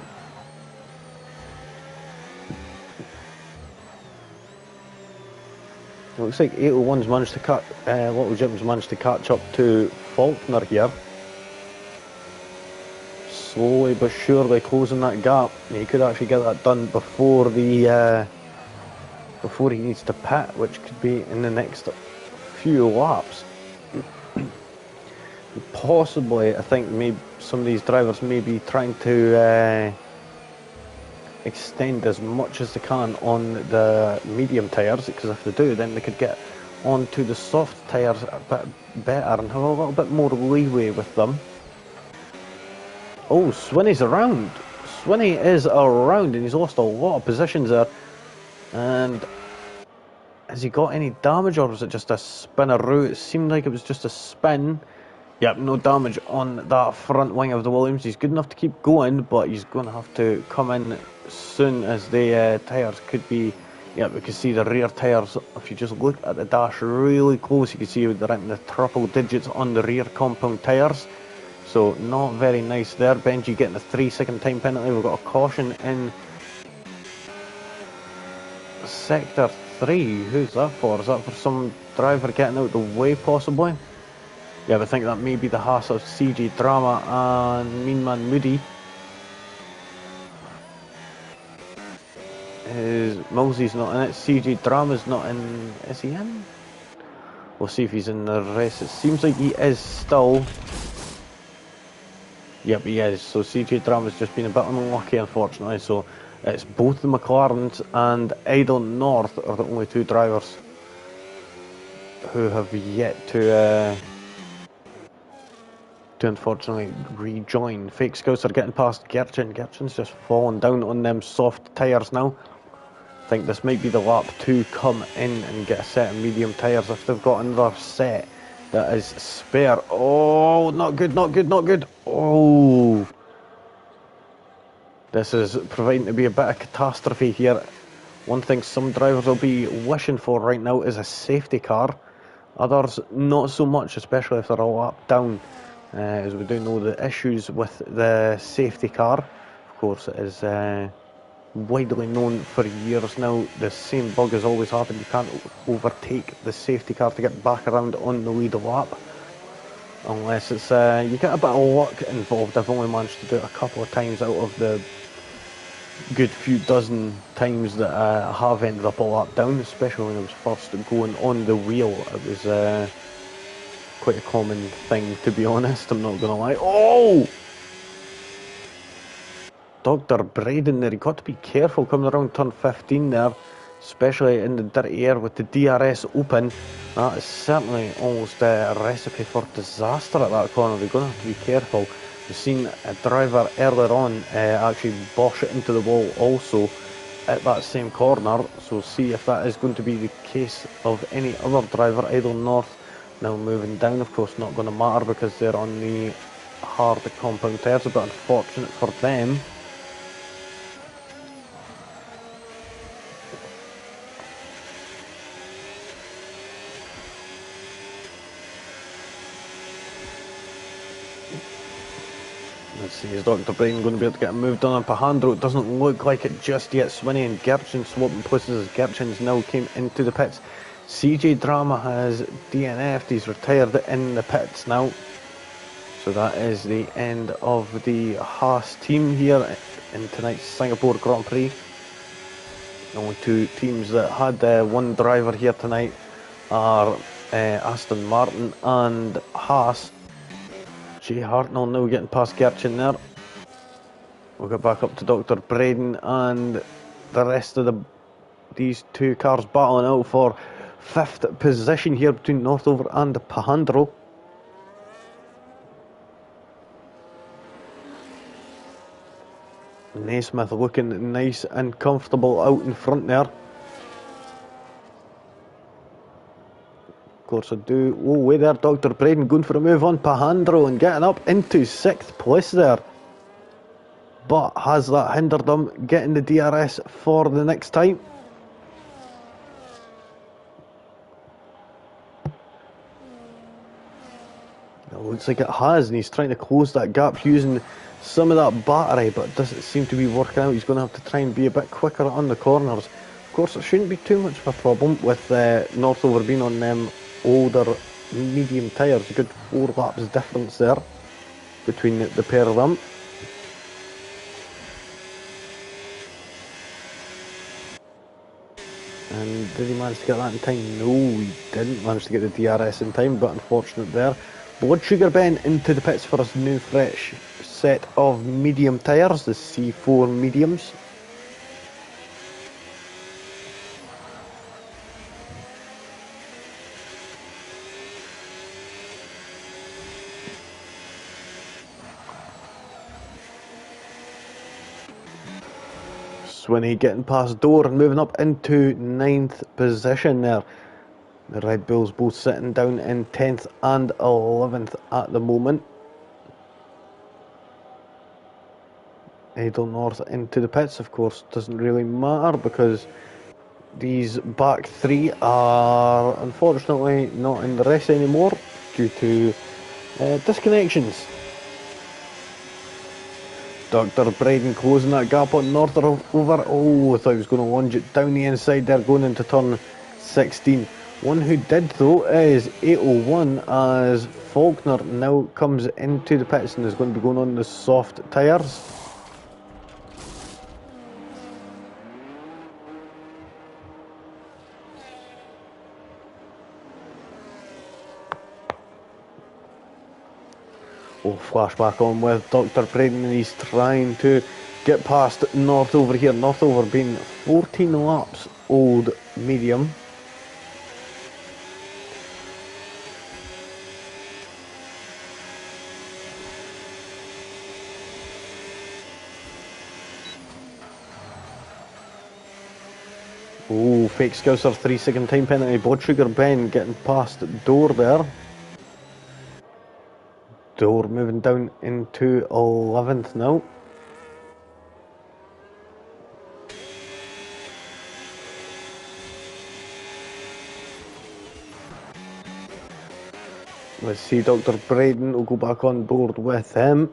S1: It looks like 801's managed to cut, Little Jim's managed to catch up to Faulkner here. Slowly but surely closing that gap. He could actually get that done before the before he needs to pit, which could be in the next few laps. Possibly, I think maybe some of these drivers may be trying to extend as much as they can on the medium tyres, because if they do, then they could get onto the soft tyres a bit better and have a little bit more leeway with them. Oh, Swinney's around. Swinney is around, and he's lost a lot of positions there. And has he got any damage, or was it just a spinneroo? It seemed like it was just a spin. Yep, no damage on that front wing of the Williams. He's good enough to keep going, but he's going to have to come in soon, as the tyres could be... Yep, we can see the rear tyres. If you just look at the dash really close, you can see they're in the triple digits on the rear compound tyres. So not very nice there. Benji getting a 3-second time penalty. We've got a caution in sector 3. Who's that for? Is that for some driver getting out the way, possibly? Yeah, I think that may be the Haas of CJ Drama and Mean Man Moody. Millsy's not in it. CJ Drama's not in. Is he in? We'll see if he's in the rest. It seems like he is still. Yep, he is. So CJ Drama's just been a bit unlucky, unfortunately. So it's both the McLarens and Idle North are the only two drivers who have yet to unfortunately rejoin. Fake Scouts are getting past Gertchen. Gertchen's just falling down on them soft tyres now. I think this might be the lap to come in and get a set of medium tyres if they've got another set that is spare. Oh, not good, not good, not good. Oh. This is proving to be a bit of catastrophe here. One thing some drivers will be wishing for right now is a safety car. Others not so much, especially if they're a lap down. As we do know the issues with the safety car. Of course, it is widely known for years now. The same bug has always happened. You can't overtake the safety car to get back around on the lead lap. Unless it's you get a bit of luck involved. I've only managed to do it a couple of times out of the good few dozen times that I have ended up a lap down, especially when I was first going on the wheel. It was quite a common thing, to be honest, I'm not gonna lie. Oh! Dr. Braden there, you got to be careful coming around turn 15 there, especially in the dirty air with the DRS open. That is certainly almost a recipe for disaster at that corner. You're going to have to be careful. We've seen a driver earlier on actually bosh it into the wall also at that same corner, so see if that is going to be the case of any other driver. Idle North now moving down, of course not going to matter because they're on the hard compound tyres, but unfortunate for them. Let's see, is Dr. Braden going to be able to get moved on Pahandro? It doesn't look like it just yet. Swinney and Gertchen swapping places as Gertchen's now came into the pits. CJ Drama has DNF'd, he's retired in the pits now. So that is the end of the Haas team here in tonight's Singapore Grand Prix. The only two teams that had one driver here tonight are Aston Martin and Haas. Jay Hartnell now getting past Gertchen there. We'll get back up to Dr. Braden and the rest of these two cars battling out for 5th position here between Northover and Pahandro. Naismith looking nice and comfortable out in front there. Of course I do. Oh, wait there, Dr. Braden going for a move on Pahandro and getting up into 6th place there. But has that hindered them getting the DRS for the next time? It looks like it has, and he's trying to close that gap using some of that battery, but it doesn't seem to be working out. He's going to have to try and be a bit quicker on the corners. Of course, it shouldn't be too much of a problem with Northover being on them older medium tyres. A good 4 laps difference there between the pair of them. And did he manage to get that in time? No, he didn't manage to get the DRS in time, but unfortunate there. Blood Sugar Ben into the pits for his new fresh set of medium tyres, the C4 mediums. Swinney getting past Door and moving up into 9th position there. The Red Bulls both sitting down in 10th and 11th at the moment. Idle North into the pits, of course, doesn't really matter because these back 3 are unfortunately not in the race anymore due to disconnections. Dr. Braden closing that gap on Northover. Oh, I thought he was going to lunge it down the inside there going into turn 16. One who did though is 801 as Faulkner now comes into the pits and is going to be going on the soft tyres. We'll flashback on with Dr. Braden and he's trying to get past Northover here. Northover being 14 laps old medium. Oh, fake Scouser, 3-second time penalty. Blood Sugar Ben getting past Door there. Door moving down into 11th now. Let's see, Dr. Braden will go back on board with him.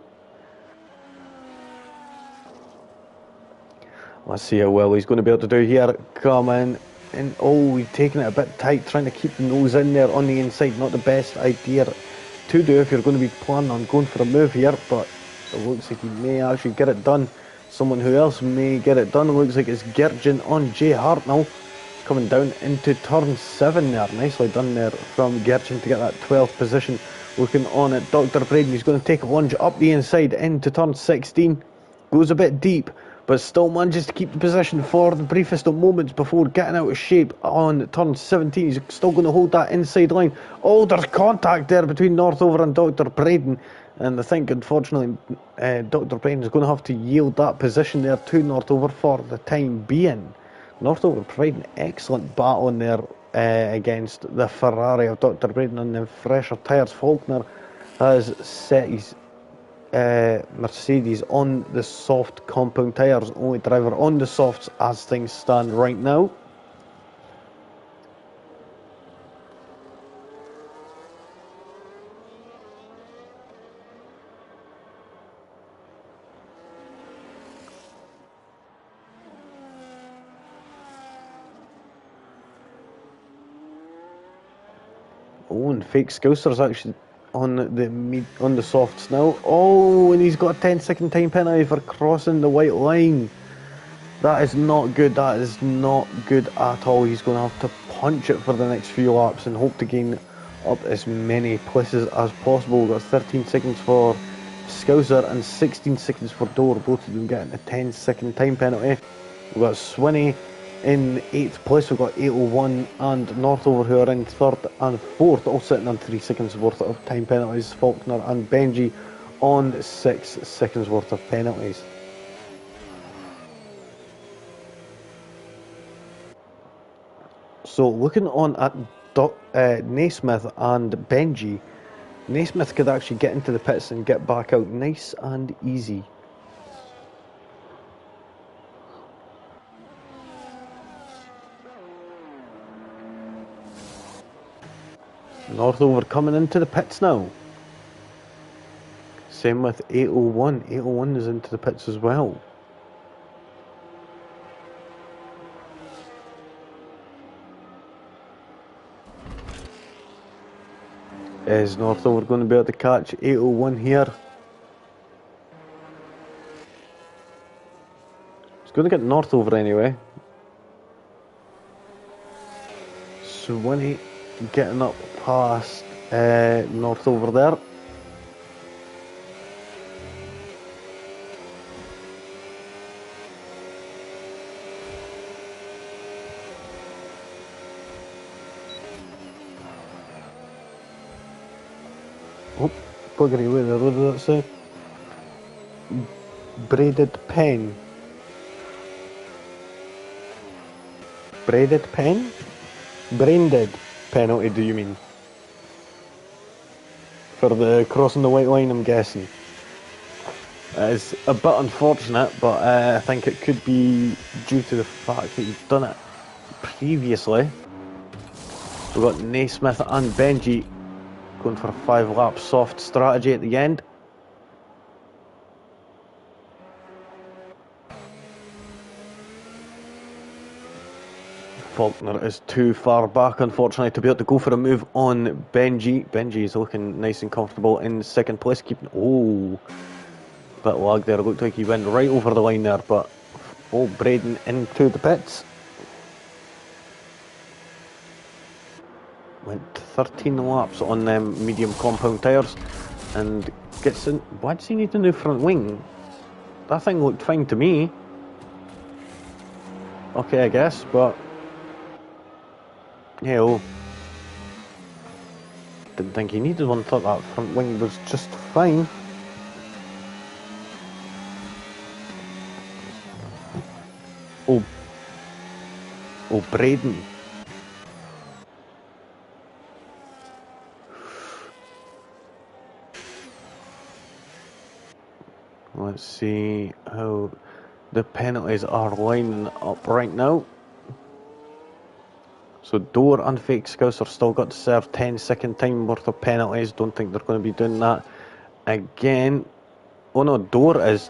S1: Let's see how well he's going to be able to do here. Coming in. Oh, he's taking it a bit tight, trying to keep the nose in there on the inside. Not the best idea to do if you're going to be planning on going for a move here, but it looks like he may actually get it done. Someone who else may get it done. It looks like it's Gergen on Jay Hartnell. Coming down into turn 7 there. Nicely done there from Gergen to get that 12th position. Looking on at Dr. Braden. He's going to take a lunge up the inside into turn 16. Goes a bit deep, but still manages to keep the position for the briefest of moments before getting out of shape on turn 17. He's still going to hold that inside line. Oh, there's contact there between Northover and Dr. Braden. And I think, unfortunately, Dr. Braden is going to have to yield that position there to Northover for the time being. Northover providing excellent battle in there against the Ferrari of Dr. Braden on the fresher tyres. Faulkner has set his Mercedes on the soft compound tyres. Only driver on the softs as things stand right now. Oh, and fake Scouser's actually on the softs now. Oh, and he's got a 10-second time penalty for crossing the white line. That is not good. That is not good at all. He's going to have to punch it for the next few laps and hope to gain up as many places as possible. We've got 13 seconds for Scouser and 16 seconds for Door. Both of them getting a 10-second time penalty. We've got Swinney in 8th place. We've got 801 and Northover who are in 3rd and 4th, all sitting on 3 seconds worth of time penalties. Faulkner and Benji on 6 seconds worth of penalties. So looking on at Naismith and Benji, Naismith could actually get into the pits and get back out nice and easy. Northover coming into the pits now. Same with 801. 801 is into the pits as well. Is Northover going to be able to catch 801 here? He's going to get Northover anyway. Swinney getting up past Northover there. Oh, buggery with it, what did that say? Braided pen. Braided pen? Brain-dead penalty, do you mean? For the crossing the white line, I'm guessing. It's a bit unfortunate, but I think it could be due to the fact that you've done it previously. We've got Naismith and Benji going for a 5-lap soft strategy at the end. Faulkner is too far back, unfortunately, to be able to go for a move on Benji. Benji is looking nice and comfortable in second place. Keeping, oh, bit of lag there. It looked like he went right over the line there, but oh, Braden into the pits. Went 13 laps on them medium compound tyres and gets in. Why does he need a new front wing? That thing looked fine to me. Okay, I guess, but yeah, oh, didn't think he needed one. Thought that front wing was just fine. Oh, Braden. Let's see how the penalties are lining up right now. So Door and Fake Scouser still got to serve 10-second time worth of penalties. Don't think they're going to be doing that again. Oh no, Door's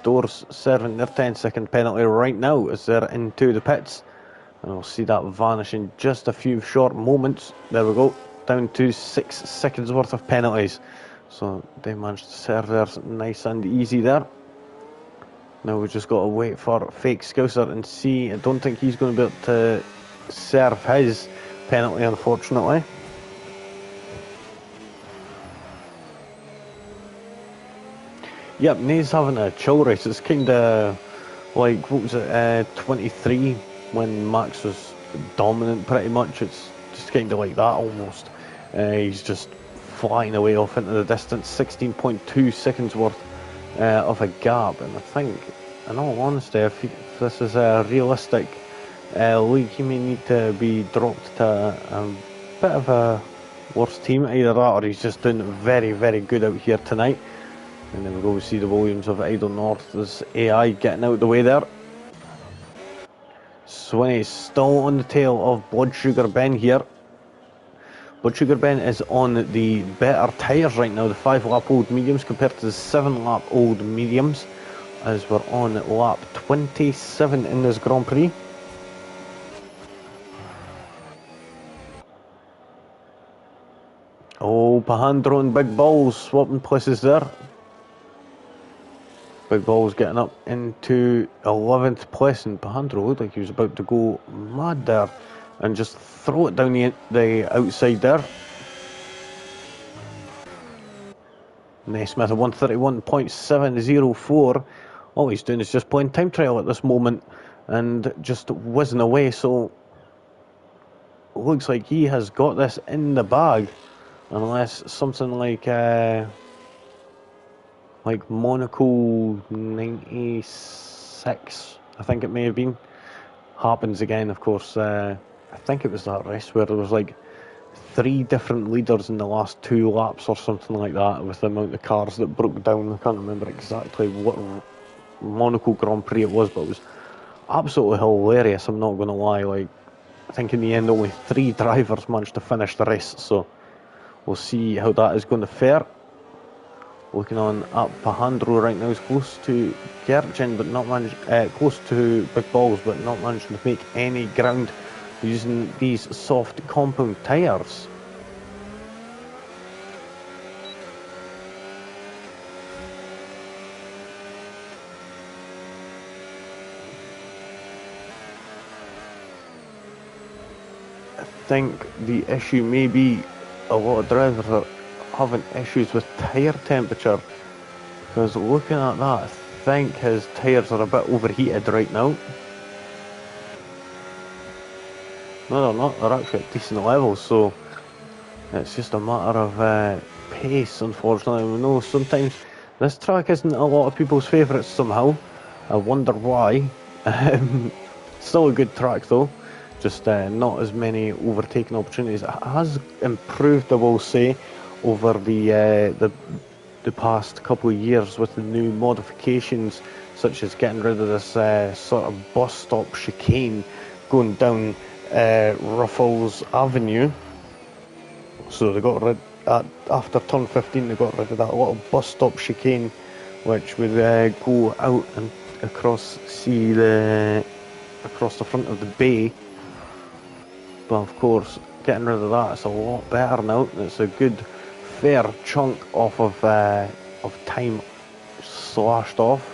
S1: serving their 10-second penalty right now as they're into the pits. And we'll see that vanish in just a few short moments. There we go, down to 6 seconds worth of penalties. So they managed to serve theirs nice and easy there. Now we've just got to wait for Fake Scouser and see. I don't think he's going to be able to serve his penalty, unfortunately. Yep, Nate's having a chill race. It's kind of like, what was it, 23 when Max was dominant pretty much. It's just kind of like that almost. He's just flying away off into the distance, 16.2 seconds worth of a gap. And I think, in all honesty, if this is a realistic league, he may need to be dropped to a bit of a worse team. Either that or he's just doing very, very good out here tonight. And then we go see the Williams of Idle North. There's AI getting out the way there. Swinney's still on the tail of Blood Sugar Ben here. Blood Sugar Ben is on the better tyres right now, the 5-lap old mediums compared to the 7-lap old mediums, as we're on lap 27 in this Grand Prix. Oh, Pahandro and Big Balls swapping places there. Big Balls getting up into 11th place, and Pahandro looked like he was about to go mad there and just throw it down the outside there. Naismith at 131.704. All he's doing is just playing time trial at this moment and just whizzing away, so it looks like he has got this in the bag, unless something like Monaco 96, I think it may have been, happens again. Of course, I think it was that race where there was like 3 different leaders in the last 2 laps or something like that, with the amount of cars that broke down. I can't remember exactly what Monaco Grand Prix it was, but it was absolutely hilarious, I'm not going to lie. Like, I think in the end only 3 drivers managed to finish the race, so we'll see how that is going to fare. Looking on at Pahandro right now, is close to Gertjen, but not close to Big Balls, but not managing to make any ground using these soft compound tyres. I think the issue may be a lot of drivers are having issues with tyre temperature, because looking at that, I think his tyres are a bit overheated right now. No, they're not. They're actually at decent levels, so it's just a matter of pace, unfortunately. We know sometimes this track isn't a lot of people's favourites somehow. I wonder why. Still a good track though, just not as many overtaking opportunities. It has improved, I will say, over the past couple of years with the new modifications, such as getting rid of this sort of bus stop chicane going down Ruffles Avenue. So they got rid after turn 15, they got rid of that little bus stop chicane, which would go out and across the front of the bay. But of course, getting rid of that is a lot better now. It's a good, fair chunk off of time slashed off.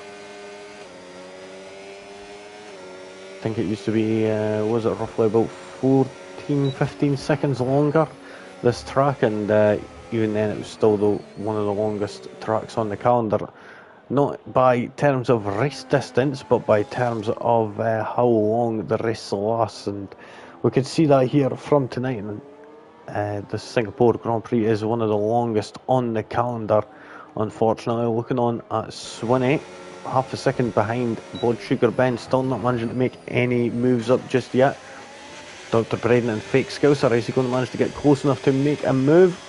S1: I think it used to be, was it roughly about 14-15 seconds longer, this track, and even then it was still one of the longest tracks on the calendar. Not by terms of race distance, but by terms of how long the race lasts, and we could see that here from tonight. The Singapore Grand Prix is one of the longest on the calendar, unfortunately. Looking on at Swinney, half a second behind Blood Sugar Ben, still not managing to make any moves up just yet. Dr. Braden and Fake Scouser, is he going to manage to get close enough to make a move?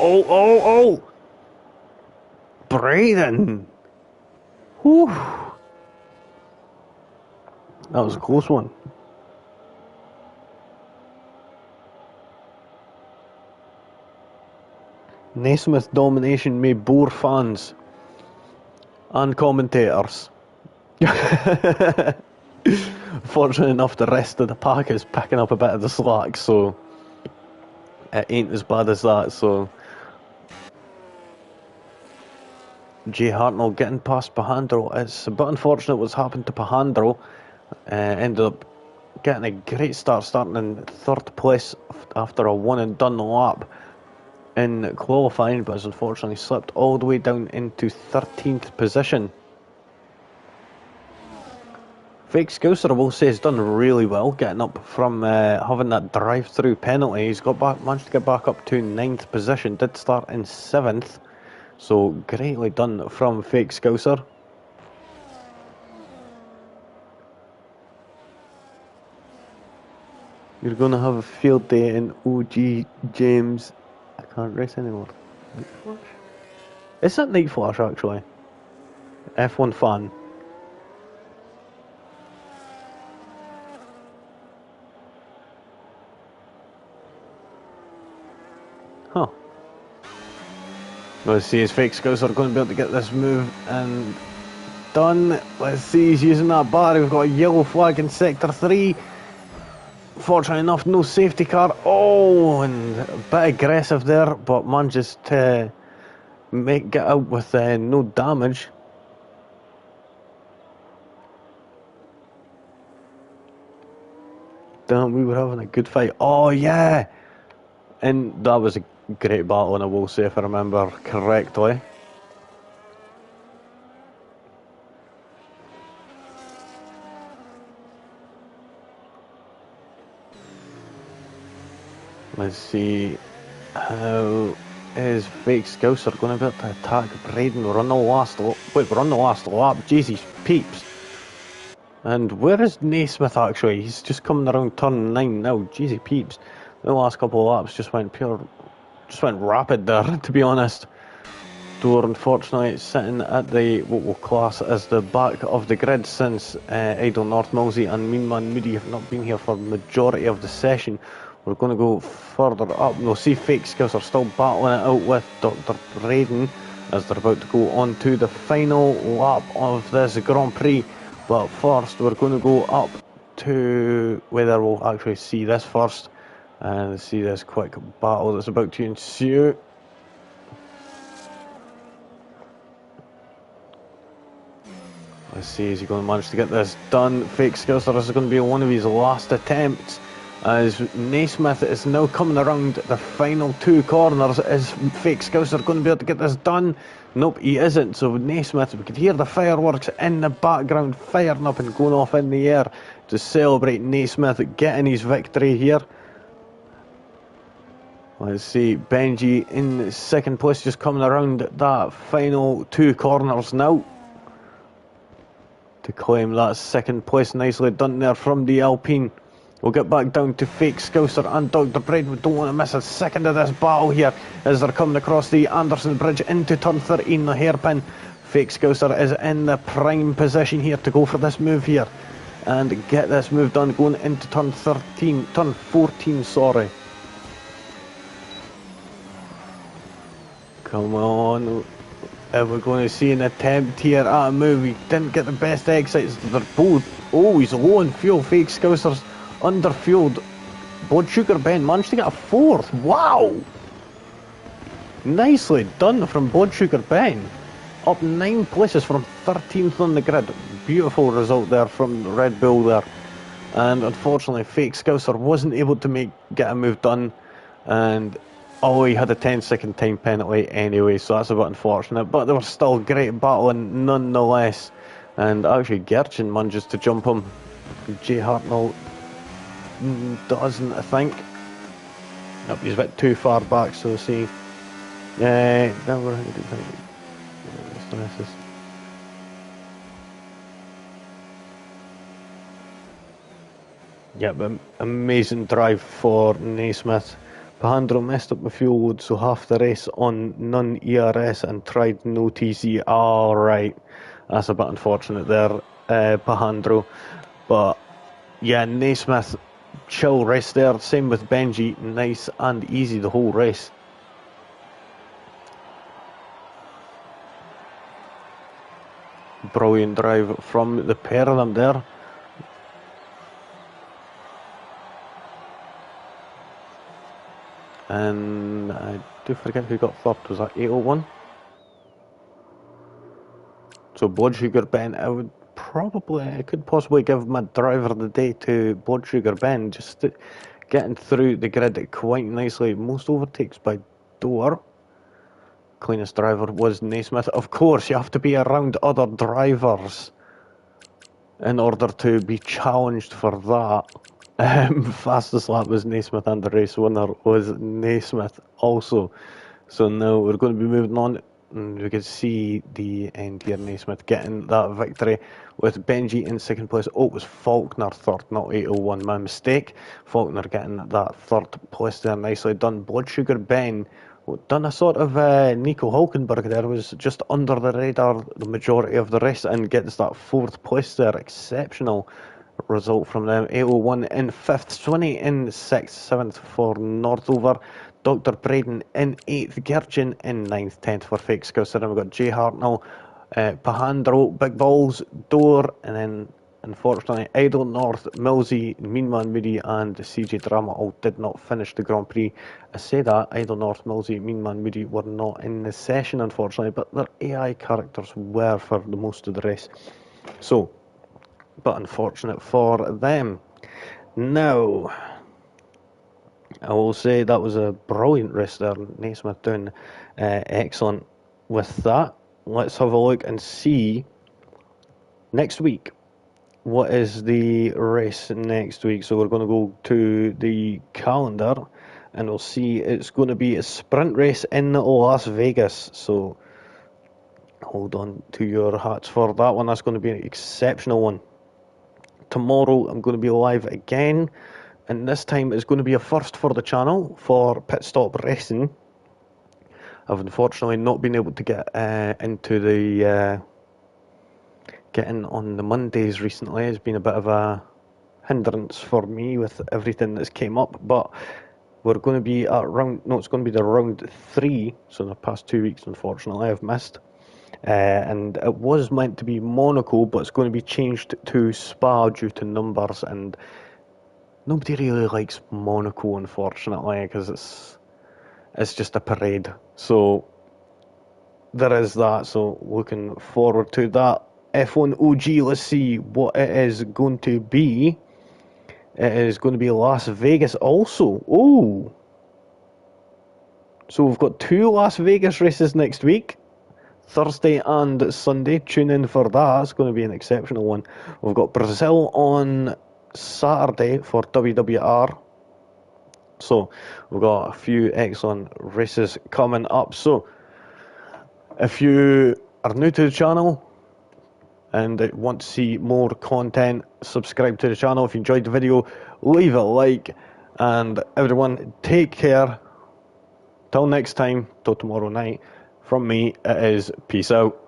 S1: Oh! Braden! Whew! That was a close one. Naismith domination may bore fans and commentators. Fortunately enough, the rest of the pack is picking up a bit of the slack, so it ain't as bad as that. So Jay Hartnell getting past Pahandro. It's a bit unfortunate what's happened to Pahandro. Ended up getting a great start, starting in third place after a one and done lap in qualifying, but has unfortunately slipped all the way down into 13th position. Fake Scouser, I will say, has done really well, getting up from having that drive-through penalty. He's managed to get back up to 9th position, did start in 7th, so greatly done from Fake Scouser. You're going to have a field day in OG James. I can't race anymore. Night Flash? Is that Night Flash, actually? F1 fan. Huh. Let's see, his Fake Scouts are going to be able to get this move and done. Let's see, he's using that bar. We've got a yellow flag in Sector 3. Fortunately enough, no safety car. Oh, and a bit aggressive there, but manages to get out with no damage. Damn, we were having a good fight. Oh, yeah! And that was a great battle, and I will say, if I remember correctly. Let's see, how is Fake Scouser going to be able to attack Braden? We're on the last lap. Jesus peeps. And where is Naismith actually? He's just coming around turn 9 now. Jeezy peeps. The last couple of laps just went rapid there, to be honest. Door, unfortunately, sitting at the what we'll class as the back of the grid, since Idle North Millsy and Mean Man Moody have not been here for the majority of the session. We're going to go further up. We'll see Fake Skills are still battling it out with Dr. Braden as they're about to go on to the final lap of this Grand Prix. But first, we're going to go up to whether we'll actually see this first and see this quick battle that's about to ensue. Let's see, is he going to manage to get this done? Fake Skills, this is going to be one of his last attempts, as Naismith is now coming around the final two corners. Is Fake Scouser going to be able to get this done? Nope, he isn't. So Naismith, we could hear the fireworks in the background firing up and going off in the air to celebrate Naismith getting his victory here. Let's see, Benji in second place, just coming around that final two corners now to claim that second place. Nicely done there from the Alpine. We'll get back down to Fake Scouser and Dr. Braid. We don't want to miss a second of this battle here as they're coming across the Anderson Bridge into turn 13, the hairpin. Fake Scouser is in the prime position here to go for this move here and get this move done, going into turn 14, sorry. Come on. And we're going to see an attempt here at a move. We didn't get the best exits. They're both always low on fuel. Fake Scousers under fueled. Blood Sugar Ben managed to get a fourth. Wow! Nicely done from Blood Sugar Ben. Up 9 places from 13th on the grid. Beautiful result there from Red Bull there. And unfortunately, Fake Scouser wasn't able to get a move done. And he had a 10-second time penalty anyway, so that's a bit unfortunate. But they were still great battling nonetheless. And actually, Gertchen manages to jump him. Jay Hartnell doesn't, I think. Nope, he's a bit too far back, so see. Now we're yeah, but amazing drive for Naismith. Pahandro messed up the fuel load, so half the race on non-ERS and tried no TC. Alright, that's a bit unfortunate there, Pahandro. But yeah, Naismith, chill race there. Same with Benji, nice and easy the whole race. Brilliant drive from the pair of them there. And I do forget who got third. Was that 801? So Blood Sugar Ben, I could possibly give my driver of the day to Blood Sugar Ben, just getting through the grid quite nicely. Most overtakes by door. Cleanest driver was Naismith. Of course, you have to be around other drivers in order to be challenged for that. Fastest lap was Naismith and the race winner was Naismith also. So now we're going to be moving on, and we can see the end here. Naismith getting that victory with Benji in second place. Oh, it was Faulkner third, not 801, my mistake. Faulkner getting that third place there, nicely done. Blood Sugar Ben done a sort of Nico Hulkenberg there, was just under the radar the majority of the race and gets that fourth place there. Exceptional result from them. 801 in 5th, Swinney in 6th, 7th for Northover, Dr. Braden in 8th, Gertchen in 9th, 10th for Fake Scouser. And we've got Jay Hartnell, Pahandro, Big Balls, Door, and then unfortunately Idle North, Millsy, Mean Man Moody and CJ Drama all did not finish the Grand Prix. I say that, Idle North, Millsy, Mean Man Moody were not in the session unfortunately, but their AI characters were for the most of the race. So, but unfortunate for them. Now, I will say that was a brilliant race there. Naismith doing excellent with that. Let's have a look and see next week. What is the race next week? So we're going to go to the calendar and we'll see it's going to be a sprint race in Las Vegas. So hold on to your hats for that one. That's going to be an exceptional one. Tomorrow I'm going to be live again, and this time it's going to be a first for the channel for Pit Stop Racing. I've unfortunately not been able to get into the getting on the Mondays recently. It's been a bit of a hindrance for me with everything that's came up, but we're going to be at it's going to be the round 3, so the past 2 weeks unfortunately I've missed. And it was meant to be Monaco, but it's going to be changed to Spa due to numbers, and nobody really likes Monaco unfortunately because it's just a parade. So there is that, so looking forward to that. F1 OG, let's see what it is going to be. It is going to be Las Vegas also. Oh, so we've got 2 Las Vegas races next week, Thursday and Sunday. Tune in for that. It's going to be an exceptional one. We've got Brazil on Saturday for WWR. So we've got a few excellent races coming up. So if you are new to the channel and want to see more content, subscribe to the channel. If you enjoyed the video, leave a like, and everyone take care. Till next time, till tomorrow night, from me it is peace out.